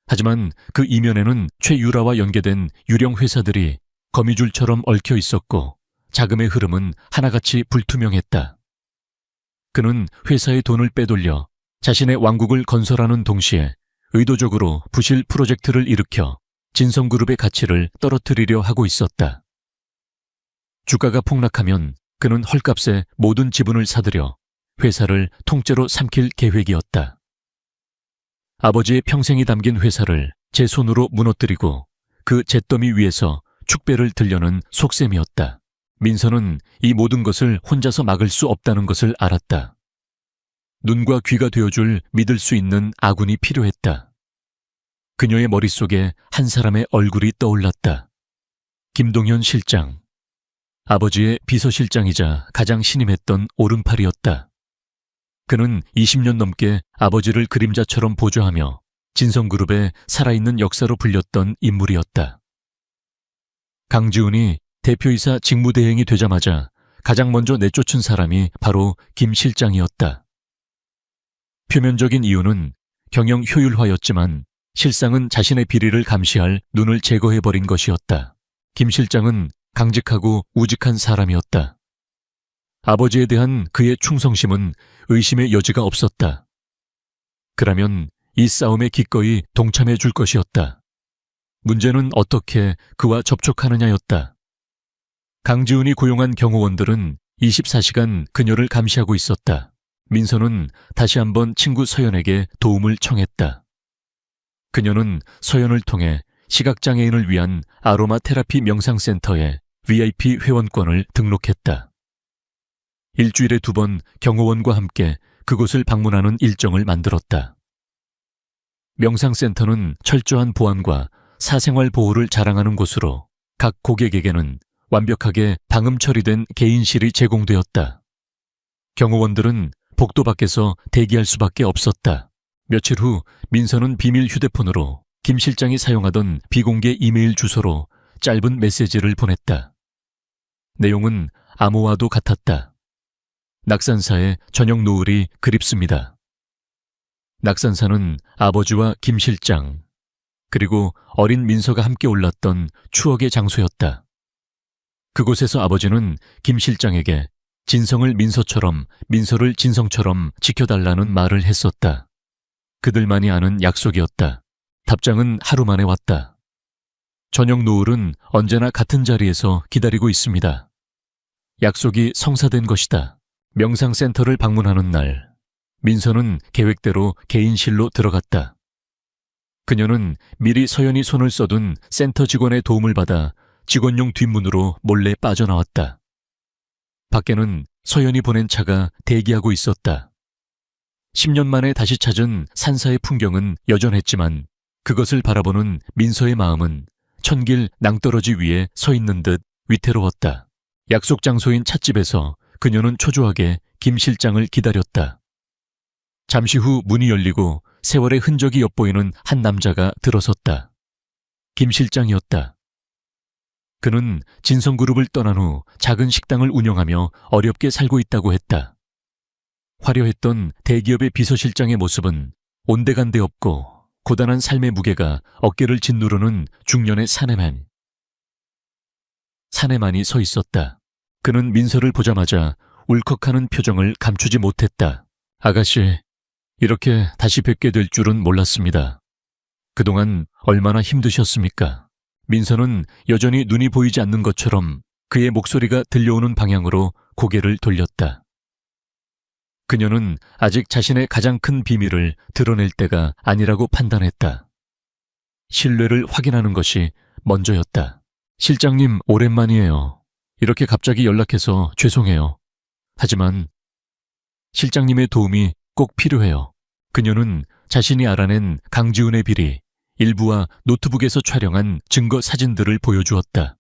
하지만 그 이면에는 최유라와 연계된 유령 회사들이 거미줄처럼 얽혀 있었고 자금의 흐름은 하나같이 불투명했다. 그는 회사의 돈을 빼돌려 자신의 왕국을 건설하는 동시에 의도적으로 부실 프로젝트를 일으켜 진성그룹의 가치를 떨어뜨리려 하고 있었다. 주가가 폭락하면 그는 헐값에 모든 지분을 사들여 회사를 통째로 삼킬 계획이었다. 아버지의 평생이 담긴 회사를 제 손으로 무너뜨리고 그 잿더미 위에서 축배를 들려는 속셈이었다. 민서는 이 모든 것을 혼자서 막을 수 없다는 것을 알았다. 눈과 귀가 되어줄 믿을 수 있는 아군이 필요했다. 그녀의 머릿속에 한 사람의 얼굴이 떠올랐다. 김동현 실장. 아버지의 비서실장이자 가장 신임했던 오른팔이었다. 그는 20년 넘게 아버지를 그림자처럼 보좌하며 진성그룹의 살아있는 역사로 불렸던 인물이었다. 강지훈이 대표이사 직무대행이 되자마자 가장 먼저 내쫓은 사람이 바로 김 실장이었다. 표면적인 이유는 경영 효율화였지만 실상은 자신의 비리를 감시할 눈을 제거해버린 것이었다. 김 실장은 강직하고 우직한 사람이었다. 아버지에 대한 그의 충성심은 의심의 여지가 없었다. 그라면 이 싸움에 기꺼이 동참해 줄 것이었다. 문제는 어떻게 그와 접촉하느냐였다. 강지훈이 고용한 경호원들은 24시간 그녀를 감시하고 있었다. 민서는 다시 한번 친구 서연에게 도움을 청했다. 그녀는 서연을 통해 시각장애인을 위한 아로마 테라피 명상센터에 VIP 회원권을 등록했다. 일주일에 2번 경호원과 함께 그곳을 방문하는 일정을 만들었다. 명상센터는 철저한 보안과 사생활 보호를 자랑하는 곳으로 각 고객에게는 완벽하게 방음 처리된 개인실이 제공되었다. 경호원들은 복도 밖에서 대기할 수밖에 없었다. 며칠 후 민서는 비밀 휴대폰으로 김 실장이 사용하던 비공개 이메일 주소로 짧은 메시지를 보냈다. 내용은 암호와도 같았다. 낙산사의 저녁 노을이 그립습니다. 낙산사는 아버지와 김 실장, 그리고 어린 민서가 함께 올랐던 추억의 장소였다. 그곳에서 아버지는 김 실장에게 진성을 민서처럼, 민서를 진성처럼 지켜달라는 말을 했었다. 그들만이 아는 약속이었다. 답장은 하루 만에 왔다. 저녁 노을은 언제나 같은 자리에서 기다리고 있습니다. 약속이 성사된 것이다. 명상센터를 방문하는 날, 민서는 계획대로 개인실로 들어갔다. 그녀는 미리 서연이 손을 써둔 센터 직원의 도움을 받아 직원용 뒷문으로 몰래 빠져나왔다. 밖에는 서연이 보낸 차가 대기하고 있었다. 10년 만에 다시 찾은 산사의 풍경은 여전했지만 그것을 바라보는 민서의 마음은 천길 낭떠러지 위에 서 있는 듯 위태로웠다. 약속 장소인 찻집에서 그녀는 초조하게 김 실장을 기다렸다. 잠시 후 문이 열리고 세월의 흔적이 엿보이는 한 남자가 들어섰다. 김 실장이었다. 그는 진성그룹을 떠난 후 작은 식당을 운영하며 어렵게 살고 있다고 했다. 화려했던 대기업의 비서실장의 모습은 온데간데 없고 고단한 삶의 무게가 어깨를 짓누르는 중년의 사내만. 사내만이 서 있었다. 그는 민서를 보자마자 울컥하는 표정을 감추지 못했다. 아가씨, 이렇게 다시 뵙게 될 줄은 몰랐습니다. 그동안 얼마나 힘드셨습니까? 민서는 여전히 눈이 보이지 않는 것처럼 그의 목소리가 들려오는 방향으로 고개를 돌렸다. 그녀는 아직 자신의 가장 큰 비밀을 드러낼 때가 아니라고 판단했다. 신뢰를 확인하는 것이 먼저였다. 실장님, 오랜만이에요. 이렇게 갑자기 연락해서 죄송해요. 하지만 실장님의 도움이 꼭 필요해요. 그녀는 자신이 알아낸 강지훈의 비리, 일부와 노트북에서 촬영한 증거 사진들을 보여주었다.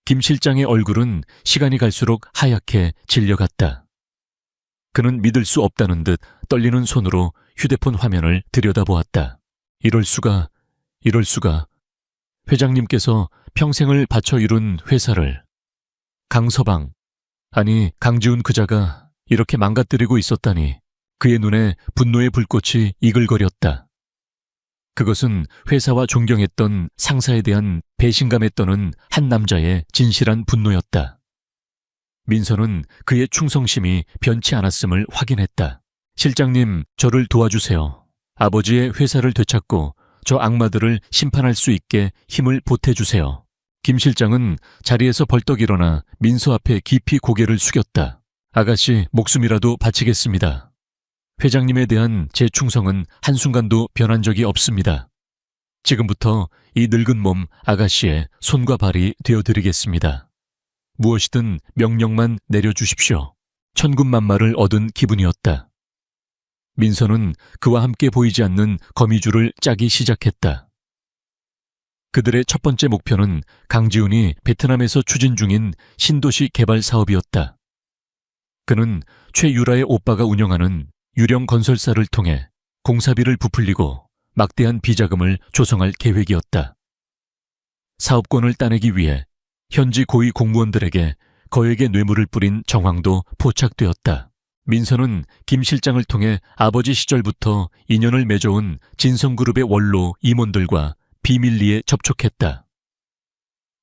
김 실장의 얼굴은 시간이 갈수록 하얗게 질려갔다. 그는 믿을 수 없다는 듯 떨리는 손으로 휴대폰 화면을 들여다보았다. 이럴 수가. 회장님께서 평생을 바쳐 이룬 회사를 강서방, 아니 강지훈 그자가 이렇게 망가뜨리고 있었다니. 그의 눈에 분노의 불꽃이 이글거렸다. 그것은 회사와 존경했던 상사에 대한 배신감에 떠는 한 남자의 진실한 분노였다. 민서는 그의 충성심이 변치 않았음을 확인했다. 실장님, 저를 도와주세요. 아버지의 회사를 되찾고 저 악마들을 심판할 수 있게 힘을 보태주세요. 김 실장은 자리에서 벌떡 일어나 민서 앞에 깊이 고개를 숙였다. 아가씨, 목숨이라도 바치겠습니다. 회장님에 대한 제 충성은 한순간도 변한 적이 없습니다. 지금부터 이 늙은 몸 아가씨의 손과 발이 되어드리겠습니다. 무엇이든 명령만 내려주십시오. 천군만마를 얻은 기분이었다. 민서는 그와 함께 보이지 않는 거미줄을 짜기 시작했다. 그들의 첫 번째 목표는 강지훈이 베트남에서 추진 중인 신도시 개발 사업이었다. 그는 최유라의 오빠가 운영하는 유령 건설사를 통해 공사비를 부풀리고 막대한 비자금을 조성할 계획이었다. 사업권을 따내기 위해 현지 고위 공무원들에게 거액의 뇌물을 뿌린 정황도 포착되었다. 민서는 김 실장을 통해 아버지 시절부터 인연을 맺어온 진성그룹의 원로 임원들과 비밀리에 접촉했다.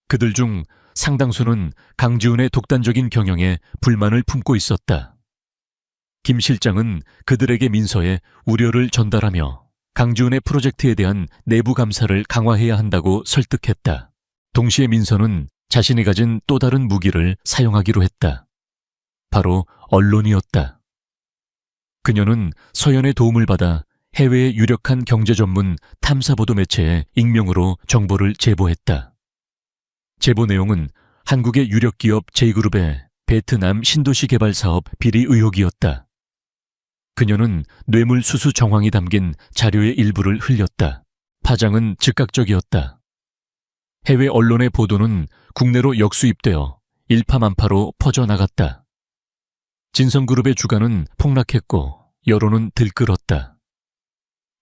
그들 중 상당수는 강지훈의 독단적인 경영에 불만을 품고 있었다. 김 실장은 그들에게 민서의 우려를 전달하며 강지훈의 프로젝트에 대한 내부 감사를 강화해야 한다고 설득했다. 동시에 민서는 자신이 가진 또 다른 무기를 사용하기로 했다. 바로 언론이었다. 그녀는 서연의 도움을 받아 해외의 유력한 경제 전문 탐사보도 매체에 익명으로 정보를 제보했다. 제보 내용은 한국의 유력 기업 J그룹의 베트남 신도시 개발 사업 비리 의혹이었다. 그녀는 뇌물 수수 정황이 담긴 자료의 일부를 흘렸다. 파장은 즉각적이었다. 해외 언론의 보도는 국내로 역수입되어 일파만파로 퍼져나갔다. 진성그룹의 주가는 폭락했고 여론은 들끓었다.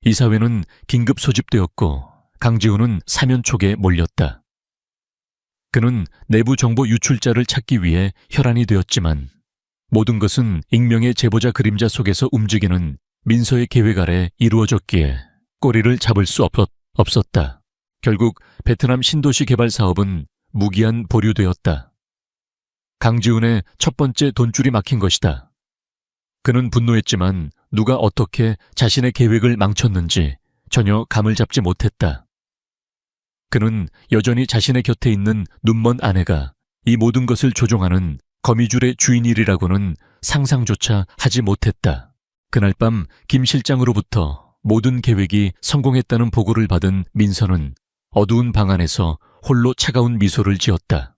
이사회는 긴급 소집되었고 강지훈은 사면촉에 몰렸다. 그는 내부 정보 유출자를 찾기 위해 혈안이 되었지만 모든 것은 익명의 제보자 그림자 속에서 움직이는 민서의 계획 아래 이루어졌기에 꼬리를 잡을 수 없었다. 결국 베트남 신도시 개발 사업은 무기한 보류되었다. 강지훈의 첫 번째 돈줄이 막힌 것이다. 그는 분노했지만 누가 어떻게 자신의 계획을 망쳤는지 전혀 감을 잡지 못했다. 그는 여전히 자신의 곁에 있는 눈먼 아내가 이 모든 것을 조종하는 거미줄의 주인이라고는 상상조차 하지 못했다. 그날 밤 김 실장으로부터 모든 계획이 성공했다는 보고를 받은 민서는 어두운 방 안에서 홀로 차가운 미소를 지었다.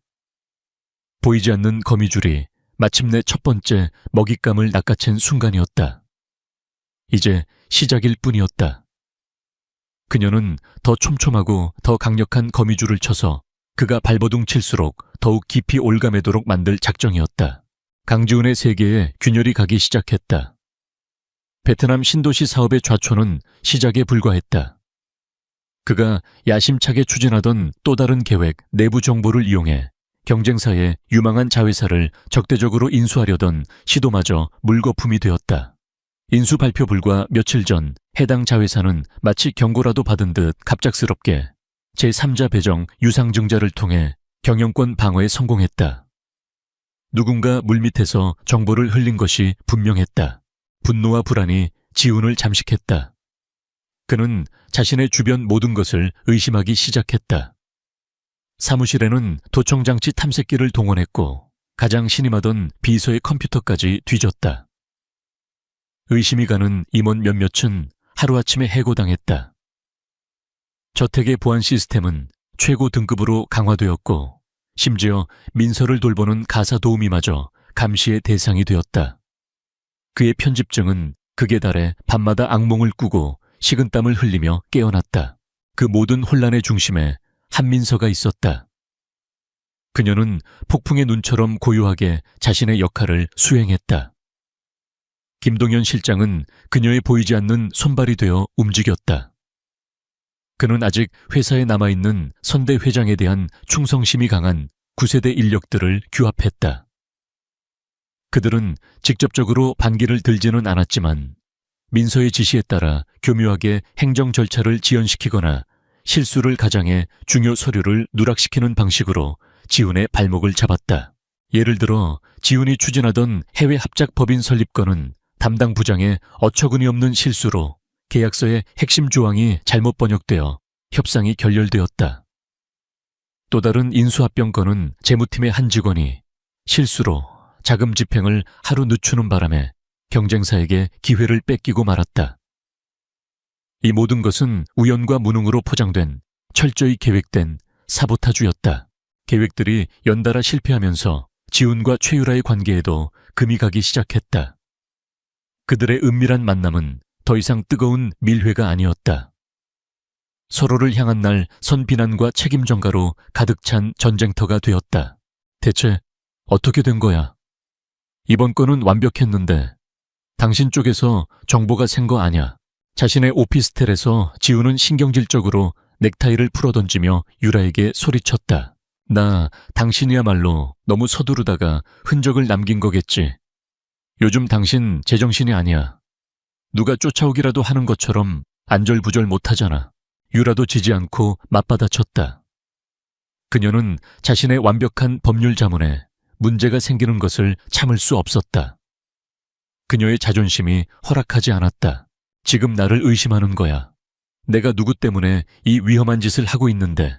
보이지 않는 거미줄이 마침내 첫 번째 먹잇감을 낚아챈 순간이었다. 이제 시작일 뿐이었다. 그녀는 더 촘촘하고 더 강력한 거미줄을 쳐서 그가 발버둥 칠수록 더욱 깊이 올가매도록 만들 작정이었다. 강지훈의 세계에 균열이 가기 시작했다. 베트남 신도시 사업의 좌초는 시작에 불과했다. 그가 야심차게 추진하던 또 다른 계획, 내부 정보를 이용해 경쟁사의 유망한 자회사를 적대적으로 인수하려던 시도마저 물거품이 되었다. 인수 발표 불과 며칠 전 해당 자회사는 마치 경고라도 받은 듯 갑작스럽게 제3자 배정 유상증자를 통해 경영권 방어에 성공했다. 누군가 물밑에서 정보를 흘린 것이 분명했다. 분노와 불안이 지훈을 잠식했다. 그는 자신의 주변 모든 것을 의심하기 시작했다. 사무실에는 도청장치 탐색기를 동원했고 가장 신임하던 비서의 컴퓨터까지 뒤졌다. 의심이 가는 임원 몇몇은 하루아침에 해고당했다. 저택의 보안 시스템은 최고 등급으로 강화되었고 심지어 민서를 돌보는 가사 도우미마저 감시의 대상이 되었다. 그의 편집증은 극에 달해 밤마다 악몽을 꾸고 식은땀을 흘리며 깨어났다. 그 모든 혼란의 중심에 한민서가 있었다. 그녀는 폭풍의 눈처럼 고요하게 자신의 역할을 수행했다. 김동현 실장은 그녀의 보이지 않는 손발이 되어 움직였다. 그는 아직 회사에 남아있는 선대 회장에 대한 충성심이 강한 9세대 인력들을 규합했다. 그들은 직접적으로 반기를 들지는 않았지만 민서의 지시에 따라 교묘하게 행정 절차를 지연시키거나 실수를 가장해 중요 서류를 누락시키는 방식으로 지훈의 발목을 잡았다. 예를 들어 지훈이 추진하던 해외 합작 법인 설립건은 담당 부장의 어처구니 없는 실수로 계약서의 핵심 조항이 잘못 번역되어 협상이 결렬되었다. 또 다른 인수합병 건은 재무팀의 한 직원이 실수로 자금 집행을 하루 늦추는 바람에 경쟁사에게 기회를 뺏기고 말았다. 이 모든 것은 우연과 무능으로 포장된 철저히 계획된 사보타주였다. 계획들이 연달아 실패하면서 지훈과 최유라의 관계에도 금이 가기 시작했다. 그들의 은밀한 만남은 더 이상 뜨거운 밀회가 아니었다. 서로를 향한 날 선비난과 책임 전가로 가득 찬 전쟁터가 되었다. 대체 어떻게 된 거야? 이번 건은 완벽했는데 당신 쪽에서 정보가 샌 거 아냐? 자신의 오피스텔에서 지훈은 신경질적으로 넥타이를 풀어던지며 유라에게 소리쳤다. 나 당신이야말로 너무 서두르다가 흔적을 남긴 거겠지. 요즘 당신 제정신이 아니야. 누가 쫓아오기라도 하는 것처럼 안절부절 못하잖아. 유라도 지지 않고 맞받아쳤다. 그녀는 자신의 완벽한 법률 자문에 문제가 생기는 것을 참을 수 없었다. 그녀의 자존심이 허락하지 않았다. 지금 나를 의심하는 거야. 내가 누구 때문에 이 위험한 짓을 하고 있는데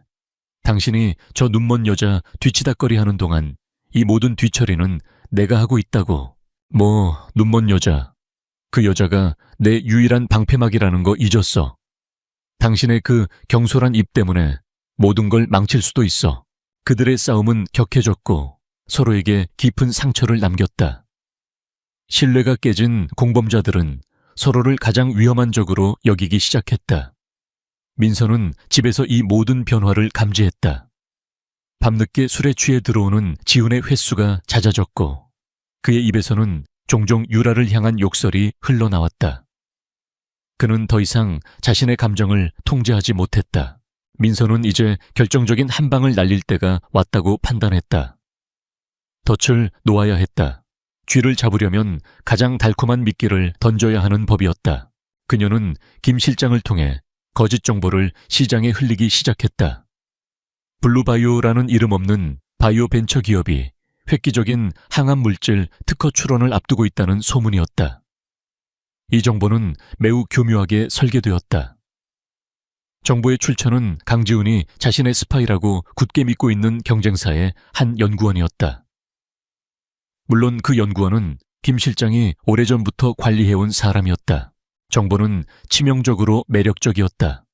당신이 저 눈먼 여자 뒤치다꺼리 하는 동안 이 모든 뒤처리는 내가 하고 있다고. 뭐 눈먼 여자. 그 여자가 내 유일한 방패막이라는 거 잊었어. 당신의 그 경솔한 입 때문에 모든 걸 망칠 수도 있어. 그들의 싸움은 격해졌고 서로에게 깊은 상처를 남겼다. 신뢰가 깨진 공범자들은 서로를 가장 위험한 적으로 여기기 시작했다. 민서는 집에서 이 모든 변화를 감지했다. 밤늦게 술에 취해 들어오는 지훈의 횟수가 잦아졌고 그의 입에서는 종종 유라를 향한 욕설이 흘러나왔다. 그는 더 이상 자신의 감정을 통제하지 못했다. 민서는 이제 결정적인 한 방을 날릴 때가 왔다고 판단했다. 덫을 놓아야 했다. 쥐를 잡으려면 가장 달콤한 미끼를 던져야 하는 법이었다. 그녀는 김 실장을 통해 거짓 정보를 시장에 흘리기 시작했다. 블루바이오라는 이름 없는 바이오 벤처 기업이 획기적인 항암 물질 특허 출원을 앞두고 있다는 소문이었다. 이 정보는 매우 교묘하게 설계되었다. 정보의 출처는 강지훈이 자신의 스파이라고 굳게 믿고 있는 경쟁사의 한 연구원이었다. 물론 그 연구원은 김 실장이 오래전부터 관리해온 사람이었다. 정보는 치명적으로 매력적이었다.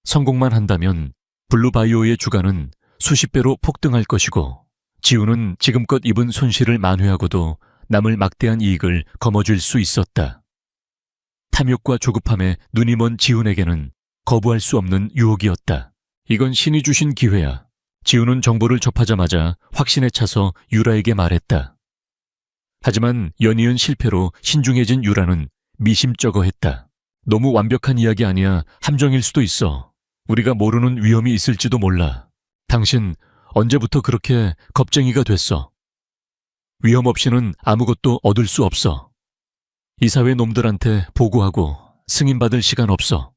성공만 한다면 블루바이오의 주가는 수십 배로 폭등할 것이고 지훈은 지금껏 입은 손실을 만회하고도 남을 막대한 이익을 거머쥘 수 있었다. 탐욕과 조급함에 눈이 먼 지훈에게는 거부할 수 없는 유혹이었다. 이건 신이 주신 기회야. 지훈은 정보를 접하자마자 확신에 차서 유라에게 말했다. 하지만 연이은 실패로 신중해진 유라는 미심쩍어했다. 너무 완벽한 이야기 아니야. 함정일 수도 있어. 우리가 모르는 위험이 있을지도 몰라. 당신 언제부터 그렇게 겁쟁이가 됐어? 위험 없이는 아무것도 얻을 수 없어. 이사회 놈들한테 보고하고 승인받을 시간 없어.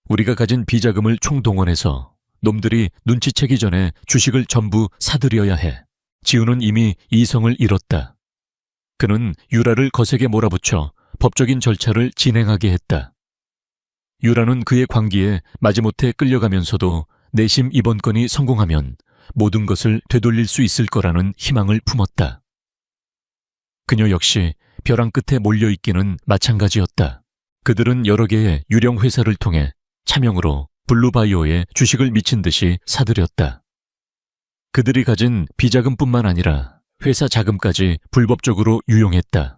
우리가 가진 비자금을 총동원해서 놈들이 눈치채기 전에 주식을 전부 사들여야 해. 지훈은 이미 이성을 잃었다. 그는 유라를 거세게 몰아붙여 법적인 절차를 진행하게 했다. 유라는 그의 광기에 마지못해 끌려가면서도 내심 이번 건이 성공하면 모든 것을 되돌릴 수 있을 거라는 희망을 품었다. 그녀 역시 벼랑 끝에 몰려있기는 마찬가지였다. 그들은 여러 개의 유령 회사를 통해 차명으로 블루바이오에 주식을 미친 듯이 사들였다. 그들이 가진 비자금뿐만 아니라 회사 자금까지 불법적으로 유용했다.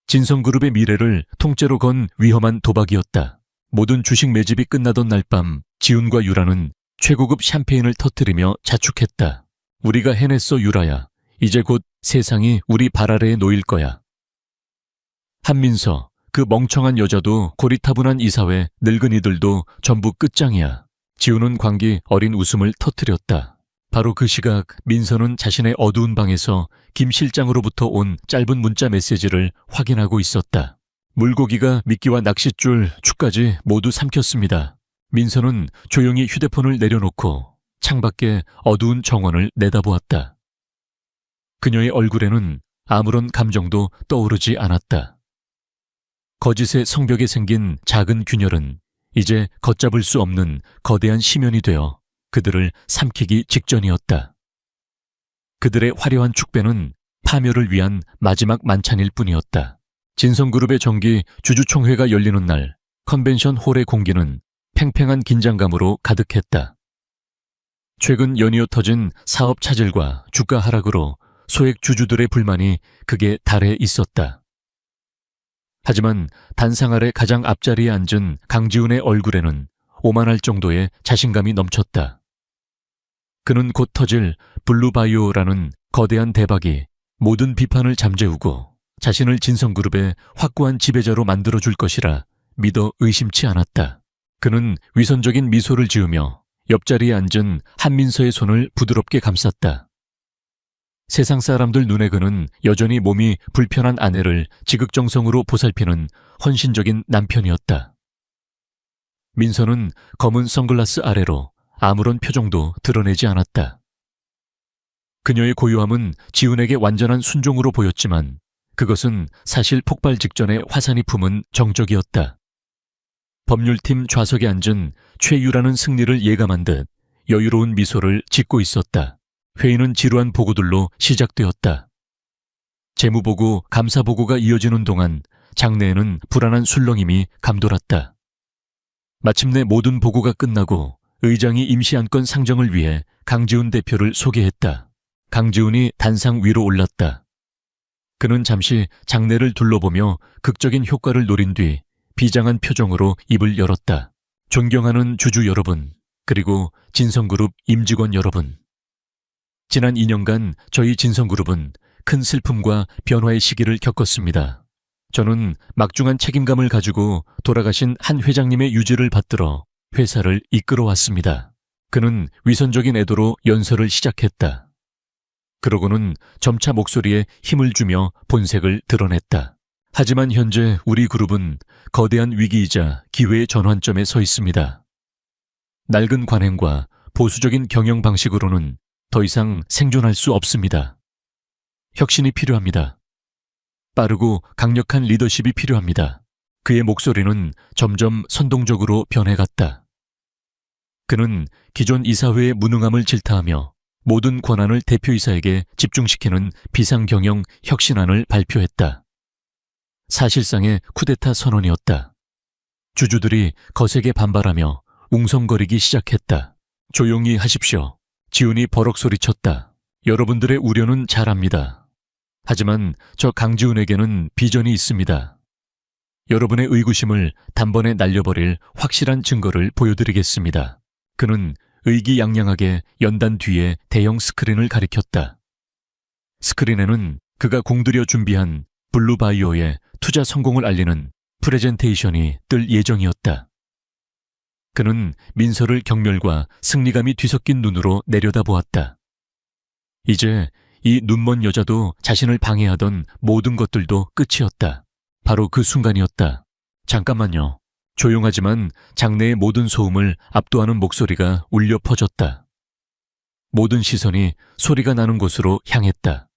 진성그룹의 미래를 통째로 건 위험한 도박이었다. 모든 주식 매집이 끝나던 날 밤 지훈과 유라는 최고급 샴페인을 터뜨리며 자축했다. 우리가 해냈어 유라야. 이제 곧 세상이 우리 발 아래에 놓일 거야. 한민서, 그 멍청한 여자도 고리타분한 이사회 늙은이들도 전부 끝장이야. 지훈은 광기 어린 웃음을 터뜨렸다. 바로 그 시각 민서는 자신의 어두운 방에서 김 실장으로부터 온 짧은 문자 메시지를 확인하고 있었다. 물고기가 미끼와 낚싯줄, 축까지 모두 삼켰습니다. 민서는 조용히 휴대폰을 내려놓고 창밖에 어두운 정원을 내다보았다. 그녀의 얼굴에는 아무런 감정도 떠오르지 않았다. 거짓의 성벽에 생긴 작은 균열은 이제 걷잡을 수 없는 거대한 심연이 되어 그들을 삼키기 직전이었다. 그들의 화려한 축배는 파멸을 위한 마지막 만찬일 뿐이었다. 진성그룹의 정기 주주총회가 열리는 날 컨벤션 홀의 공기는 팽팽한 긴장감으로 가득했다. 최근 연이어 터진 사업 차질과 주가 하락으로 소액 주주들의 불만이 극에 달해 있었다. 하지만 단상 아래 가장 앞자리에 앉은 강지훈의 얼굴에는 오만할 정도의 자신감이 넘쳤다. 그는 곧 터질 블루바이오라는 거대한 대박이 모든 비판을 잠재우고 자신을 진성그룹의 확고한 지배자로 만들어줄 것이라 믿어 의심치 않았다. 그는 위선적인 미소를 지으며 옆자리에 앉은 한민서의 손을 부드럽게 감쌌다. 세상 사람들 눈에 그는 여전히 몸이 불편한 아내를 지극정성으로 보살피는 헌신적인 남편이었다. 민서는 검은 선글라스 아래로 아무런 표정도 드러내지 않았다. 그녀의 고요함은 지훈에게 완전한 순종으로 보였지만 그것은 사실 폭발 직전에 화산이 품은 정적이었다. 법률팀 좌석에 앉은 최유라는 승리를 예감한 듯 여유로운 미소를 짓고 있었다. 회의는 지루한 보고들로 시작되었다. 재무보고, 감사보고가 이어지는 동안 장내에는 불안한 술렁임이 감돌았다. 마침내 모든 보고가 끝나고 의장이 임시안건 상정을 위해 강지훈 대표를 소개했다. 강지훈이 단상 위로 올랐다. 그는 잠시 장내를 둘러보며 극적인 효과를 노린 뒤 비장한 표정으로 입을 열었다. 존경하는 주주 여러분, 그리고 진성그룹 임직원 여러분. 지난 2년간 저희 진성그룹은 큰 슬픔과 변화의 시기를 겪었습니다. 저는 막중한 책임감을 가지고 돌아가신 한 회장님의 유지를 받들어 회사를 이끌어왔습니다. 그는 위선적인 애도로 연설을 시작했다. 그러고는 점차 목소리에 힘을 주며 본색을 드러냈다. 하지만 현재 우리 그룹은 거대한 위기이자 기회의 전환점에 서 있습니다. 낡은 관행과 보수적인 경영 방식으로는 더 이상 생존할 수 없습니다. 혁신이 필요합니다. 빠르고 강력한 리더십이 필요합니다. 그의 목소리는 점점 선동적으로 변해갔다. 그는 기존 이사회의 무능함을 질타하며 모든 권한을 대표이사에게 집중시키는 비상경영 혁신안을 발표했다. 사실상의 쿠데타 선언이었다. 주주들이 거세게 반발하며 웅성거리기 시작했다. 조용히 하십시오. 지훈이 버럭 소리쳤다. 여러분들의 우려는 잘 압니다. 하지만 저 강지훈에게는 비전이 있습니다. 여러분의 의구심을 단번에 날려버릴 확실한 증거를 보여드리겠습니다. 그는 의기양양하게 연단 뒤에 대형 스크린을 가리켰다. 스크린에는 그가 공들여 준비한 블루바이오의 투자 성공을 알리는 프레젠테이션이 뜰 예정이었다. 그는 민서를 경멸과 승리감이 뒤섞인 눈으로 내려다보았다. 이제 이 눈먼 여자도 자신을 방해하던 모든 것들도 끝이었다. 바로 그 순간이었다. 잠깐만요. 조용하지만 장내의 모든 소음을 압도하는 목소리가 울려 퍼졌다. 모든 시선이 소리가 나는 곳으로 향했다.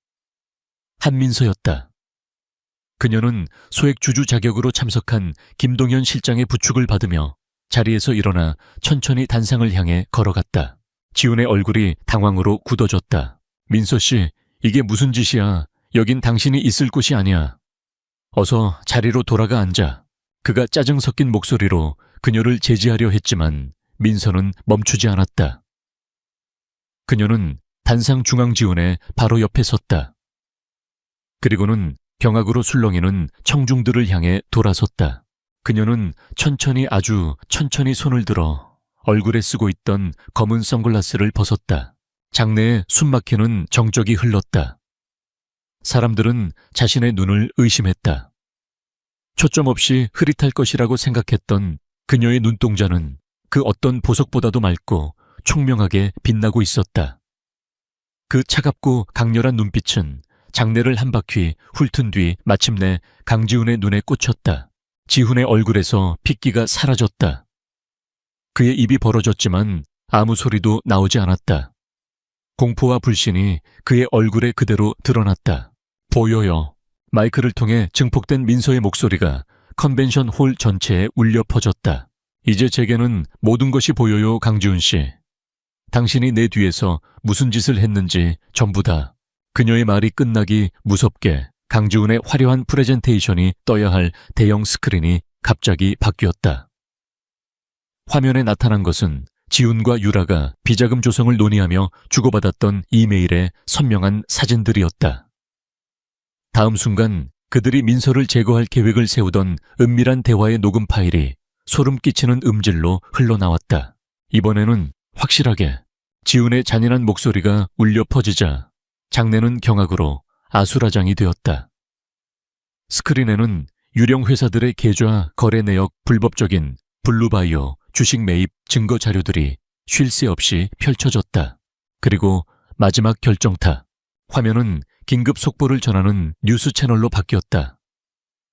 한민서였다. 그녀는 소액 주주 자격으로 참석한 김동현 실장의 부축을 받으며 자리에서 일어나 천천히 단상을 향해 걸어갔다. 지훈의 얼굴이 당황으로 굳어졌다. 민서 씨, 이게 무슨 짓이야. 여긴 당신이 있을 곳이 아니야. 어서 자리로 돌아가 앉아. 그가 짜증 섞인 목소리로 그녀를 제지하려 했지만 민서는 멈추지 않았다. 그녀는 단상중앙지원의 바로 옆에 섰다. 그리고는 경악으로 술렁이는 청중들을 향해 돌아섰다. 그녀는 아주 천천히 손을 들어 얼굴에 쓰고 있던 검은 선글라스를 벗었다. 장내에 숨막히는 정적이 흘렀다. 사람들은 자신의 눈을 의심했다. 초점 없이 흐릿할 것이라고 생각했던 그녀의 눈동자는 그 어떤 보석보다도 맑고 총명하게 빛나고 있었다. 그 차갑고 강렬한 눈빛은 장내를 한 바퀴 훑은 뒤 마침내 강지훈의 눈에 꽂혔다. 지훈의 얼굴에서 핏기가 사라졌다. 그의 입이 벌어졌지만 아무 소리도 나오지 않았다. 공포와 불신이 그의 얼굴에 그대로 드러났다. 보여요. 마이크를 통해 증폭된 민서의 목소리가 컨벤션 홀 전체에 울려 퍼졌다. 이제 제게는 모든 것이 보여요, 강지훈 씨. 당신이 내 뒤에서 무슨 짓을 했는지 전부 다. 그녀의 말이 끝나기 무섭게 강지훈의 화려한 프레젠테이션이 떠야 할 대형 스크린이 갑자기 바뀌었다. 화면에 나타난 것은 지훈과 유라가 비자금 조성을 논의하며 주고받았던 이메일의 선명한 사진들이었다. 다음 순간 그들이 민서를 제거할 계획을 세우던 은밀한 대화의 녹음 파일이 소름 끼치는 음질로 흘러나왔다. 이번에는 확실하게 지훈의 잔인한 목소리가 울려 퍼지자 장내는 경악으로 아수라장이 되었다. 스크린에는 유령 회사들의 계좌, 거래 내역, 불법적인 블루바이오, 주식 매입 증거 자료들이 쉴 새 없이 펼쳐졌다. 그리고 마지막 결정타. 화면은 긴급 속보를 전하는 뉴스 채널로 바뀌었다.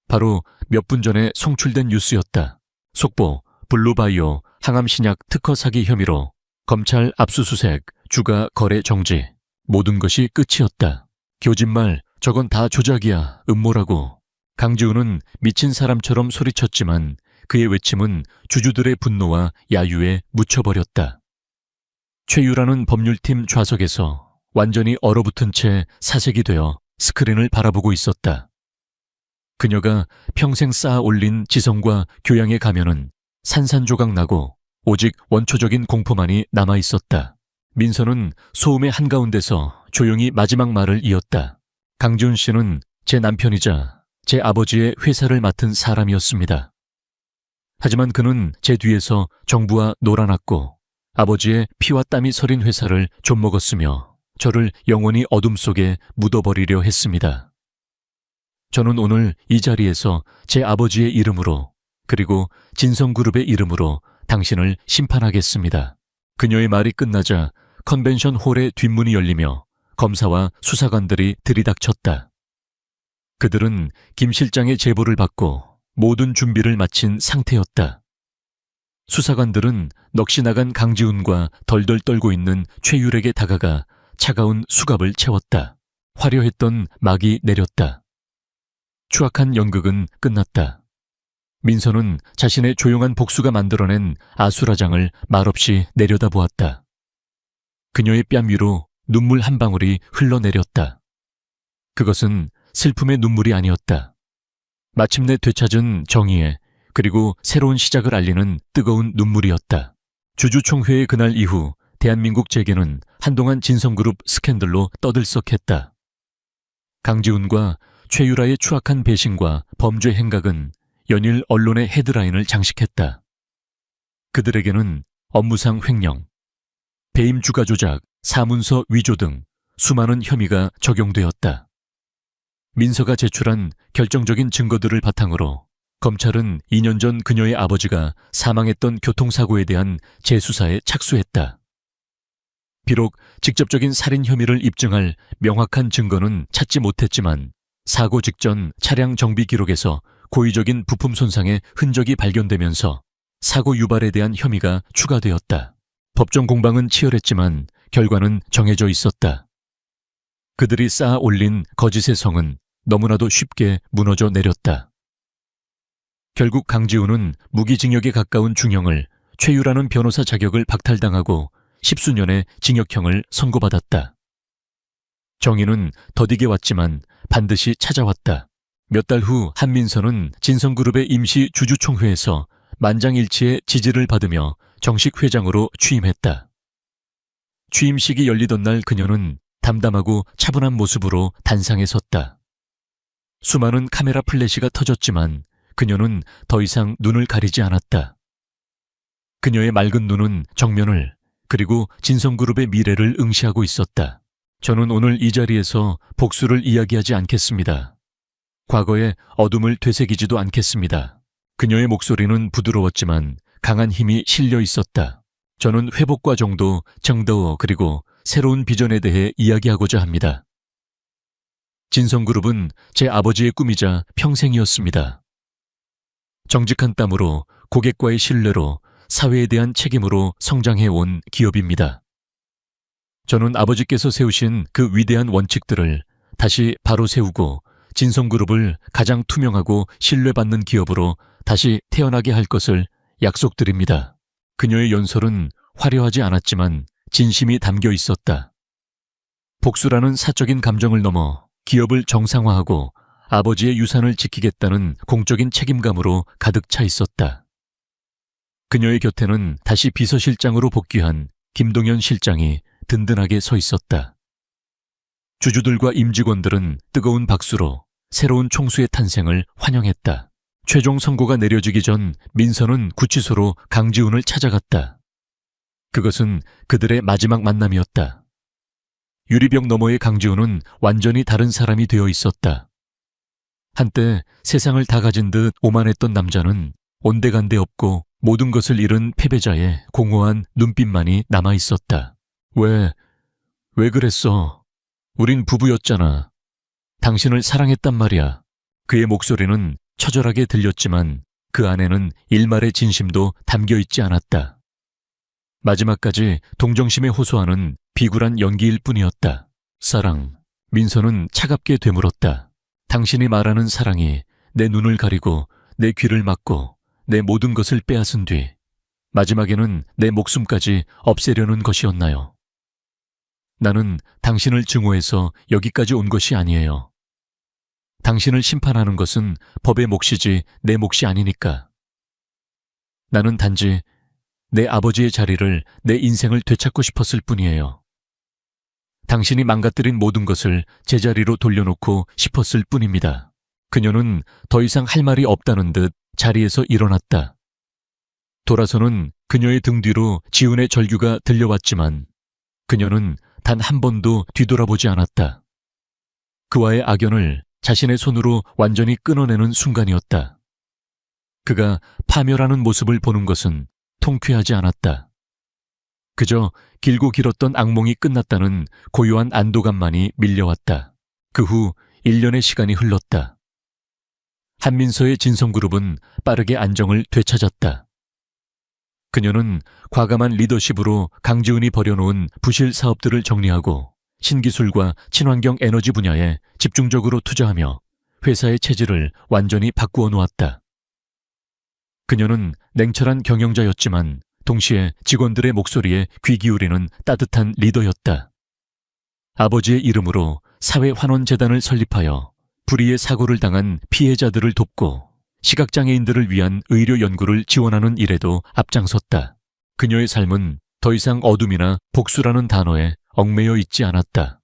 바로 몇 분 전에 송출된 뉴스였다. 속보, 블루바이오, 항암신약 특허 사기 혐의로 검찰 압수수색, 주가 거래 정지. 모든 것이 끝이었다. 교진말, 저건 다 조작이야, 음모라고. 강지훈은 미친 사람처럼 소리쳤지만 그의 외침은 주주들의 분노와 야유에 묻혀버렸다. 최유라는 법률팀 좌석에서 완전히 얼어붙은 채 사색이 되어 스크린을 바라보고 있었다. 그녀가 평생 쌓아 올린 지성과 교양의 가면은 산산조각 나고 오직 원초적인 공포만이 남아 있었다. 민서는 소음의 한가운데서 조용히 마지막 말을 이었다. 강지훈 씨는 제 남편이자 제 아버지의 회사를 맡은 사람이었습니다. 하지만 그는 제 뒤에서 정부와 놀아났고 아버지의 피와 땀이 서린 회사를 좀먹었으며 저를 영원히 어둠 속에 묻어버리려 했습니다. 저는 오늘 이 자리에서 제 아버지의 이름으로 그리고 진성그룹의 이름으로 당신을 심판하겠습니다. 그녀의 말이 끝나자 컨벤션 홀의 뒷문이 열리며 검사와 수사관들이 들이닥쳤다. 그들은 김 실장의 제보를 받고 모든 준비를 마친 상태였다. 수사관들은 넋이 나간 강지훈과 덜덜 떨고 있는 최율에게 다가가 차가운 수갑을 채웠다. 화려했던 막이 내렸다. 추악한 연극은 끝났다. 민서는 자신의 조용한 복수가 만들어낸 아수라장을 말없이 내려다보았다. 그녀의 뺨 위로 눈물 한 방울이 흘러내렸다. 그것은 슬픔의 눈물이 아니었다. 마침내 되찾은 정의의 그리고 새로운 시작을 알리는 뜨거운 눈물이었다. 주주총회의 그날 이후 대한민국 재계는 한동안 진성그룹 스캔들로 떠들썩했다. 강지훈과 최유라의 추악한 배신과 범죄 행각은 연일 언론의 헤드라인을 장식했다. 그들에게는 업무상 횡령, 배임 주가 조작, 사문서 위조 등 수많은 혐의가 적용되었다. 민서가 제출한 결정적인 증거들을 바탕으로 검찰은 2년 전 그녀의 아버지가 사망했던 교통사고에 대한 재수사에 착수했다. 비록 직접적인 살인 혐의를 입증할 명확한 증거는 찾지 못했지만 사고 직전 차량 정비 기록에서 고의적인 부품 손상의 흔적이 발견되면서 사고 유발에 대한 혐의가 추가되었다. 법정 공방은 치열했지만 결과는 정해져 있었다. 그들이 쌓아 올린 거짓의 성은 너무나도 쉽게 무너져 내렸다. 결국 강지훈은 무기징역에 가까운 중형을 최유라는 변호사 자격을 박탈당하고 10수년의 징역형을 선고받았다. 정의는 더디게 왔지만 반드시 찾아왔다. 몇 달 후 한민서는 진성그룹의 임시 주주총회에서 만장일치의 지지를 받으며 정식 회장으로 취임했다. 취임식이 열리던 날 그녀는 담담하고 차분한 모습으로 단상에 섰다. 수많은 카메라 플래시가 터졌지만 그녀는 더 이상 눈을 가리지 않았다. 그녀의 맑은 눈은 정면을 그리고 진성그룹의 미래를 응시하고 있었다. 저는 오늘 이 자리에서 복수를 이야기하지 않겠습니다. 과거의 어둠을 되새기지도 않겠습니다. 그녀의 목소리는 부드러웠지만 강한 힘이 실려 있었다. 저는 회복과 정도, 정더워 그리고 새로운 비전에 대해 이야기하고자 합니다. 진성그룹은 제 아버지의 꿈이자 평생이었습니다. 정직한 땀으로 고객과의 신뢰로 사회에 대한 책임으로 성장해온 기업입니다. 저는 아버지께서 세우신 그 위대한 원칙들을 다시 바로 세우고 진성그룹을 가장 투명하고 신뢰받는 기업으로 다시 태어나게 할 것을 약속드립니다. 그녀의 연설은 화려하지 않았지만 진심이 담겨 있었다. 복수라는 사적인 감정을 넘어 기업을 정상화하고 아버지의 유산을 지키겠다는 공적인 책임감으로 가득 차 있었다. 그녀의 곁에는 다시 비서실장으로 복귀한 김동연 실장이 든든하게 서 있었다. 주주들과 임직원들은 뜨거운 박수로 새로운 총수의 탄생을 환영했다. 최종 선고가 내려지기 전 민서는 구치소로 강지훈을 찾아갔다. 그것은 그들의 마지막 만남이었다. 유리병 너머의 강지훈은 완전히 다른 사람이 되어 있었다. 한때 세상을 다 가진 듯 오만했던 남자는 온데간데 없고 모든 것을 잃은 패배자의 공허한 눈빛만이 남아 있었다. 왜 그랬어? 우린 부부였잖아. 당신을 사랑했단 말이야. 그의 목소리는 처절하게 들렸지만 그 안에는 일말의 진심도 담겨 있지 않았다. 마지막까지 동정심에 호소하는 비굴한 연기일 뿐이었다. 사랑. 민서는 차갑게 되물었다. 당신이 말하는 사랑이 내 눈을 가리고 내 귀를 막고 내 모든 것을 빼앗은 뒤 마지막에는 내 목숨까지 없애려는 것이었나요? 나는 당신을 증오해서 여기까지 온 것이 아니에요. 당신을 심판하는 것은 법의 몫이지 내 몫이 아니니까. 나는 단지 내 아버지의 자리를, 내 인생을 되찾고 싶었을 뿐이에요. 당신이 망가뜨린 모든 것을 제자리로 돌려놓고 싶었을 뿐입니다. 그녀는 더 이상 할 말이 없다는 듯 자리에서 일어났다. 돌아서는 그녀의 등 뒤로 지훈의 절규가 들려왔지만 그녀는 단 한 번도 뒤돌아보지 않았다. 그와의 악연을 자신의 손으로 완전히 끊어내는 순간이었다. 그가 파멸하는 모습을 보는 것은 통쾌하지 않았다. 그저 길고 길었던 악몽이 끝났다는 고요한 안도감만이 밀려왔다. 그 후 1년의 시간이 흘렀다. 한민서의 진성그룹은 빠르게 안정을 되찾았다. 그녀는 과감한 리더십으로 강지훈이 버려놓은 부실 사업들을 정리하고 신기술과 친환경 에너지 분야에 집중적으로 투자하며 회사의 체질을 완전히 바꾸어 놓았다. 그녀는 냉철한 경영자였지만 동시에 직원들의 목소리에 귀 기울이는 따뜻한 리더였다. 아버지의 이름으로 사회환원재단을 설립하여 불의의 사고를 당한 피해자들을 돕고 시각장애인들을 위한 의료 연구를 지원하는 일에도 앞장섰다. 그녀의 삶은 더 이상 어둠이나 복수라는 단어에 얽매여 있지 않았다.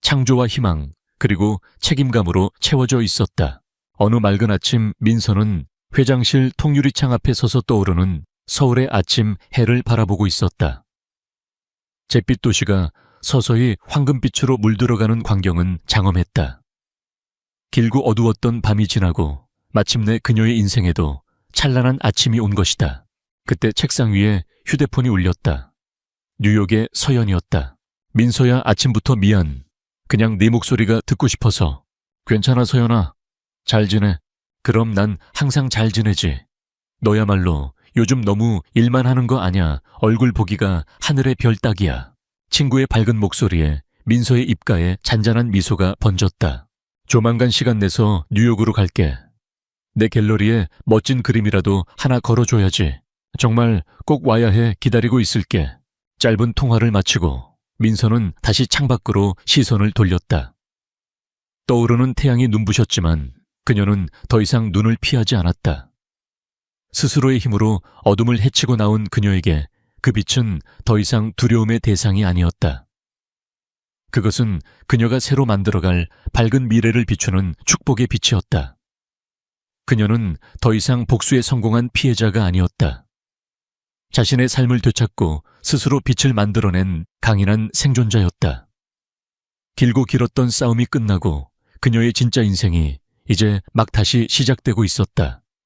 창조와 희망, 그리고 책임감으로 채워져 있었다. 어느 맑은 아침 민서는 회장실 통유리창 앞에 서서 떠오르는 서울의 아침 해를 바라보고 있었다. 잿빛 도시가 서서히 황금빛으로 물들어가는 광경은 장엄했다. 길고 어두웠던 밤이 지나고 마침내 그녀의 인생에도 찬란한 아침이 온 것이다. 그때 책상 위에 휴대폰이 울렸다. 뉴욕의 서연이었다. 민서야, 아침부터 미안. 그냥 네 목소리가 듣고 싶어서. 괜찮아, 서연아. 잘 지내. 그럼 난 항상 잘 지내지. 너야말로 요즘 너무 일만 하는 거 아냐. 얼굴 보기가 하늘의 별 따기야. 친구의 밝은 목소리에 민서의 입가에 잔잔한 미소가 번졌다. 조만간 시간 내서 뉴욕으로 갈게. 내 갤러리에 멋진 그림이라도 하나 걸어줘야지. 정말 꼭 와야 해. 기다리고 있을게. 짧은 통화를 마치고 민서는 다시 창밖으로 시선을 돌렸다. 떠오르는 태양이 눈부셨지만 그녀는 더 이상 눈을 피하지 않았다. 스스로의 힘으로 어둠을 헤치고 나온 그녀에게 그 빛은 더 이상 두려움의 대상이 아니었다. 그것은 그녀가 새로 만들어갈 밝은 미래를 비추는 축복의 빛이었다. 그녀는 더 이상 복수에 성공한 피해자가 아니었다. 자신의 삶을 되찾고 스스로 빛을 만들어낸 강인한 생존자였다. 길고 길었던 싸움이 끝나고 그녀의 진짜 인생이 이제 막 다시 시작되고 있었다.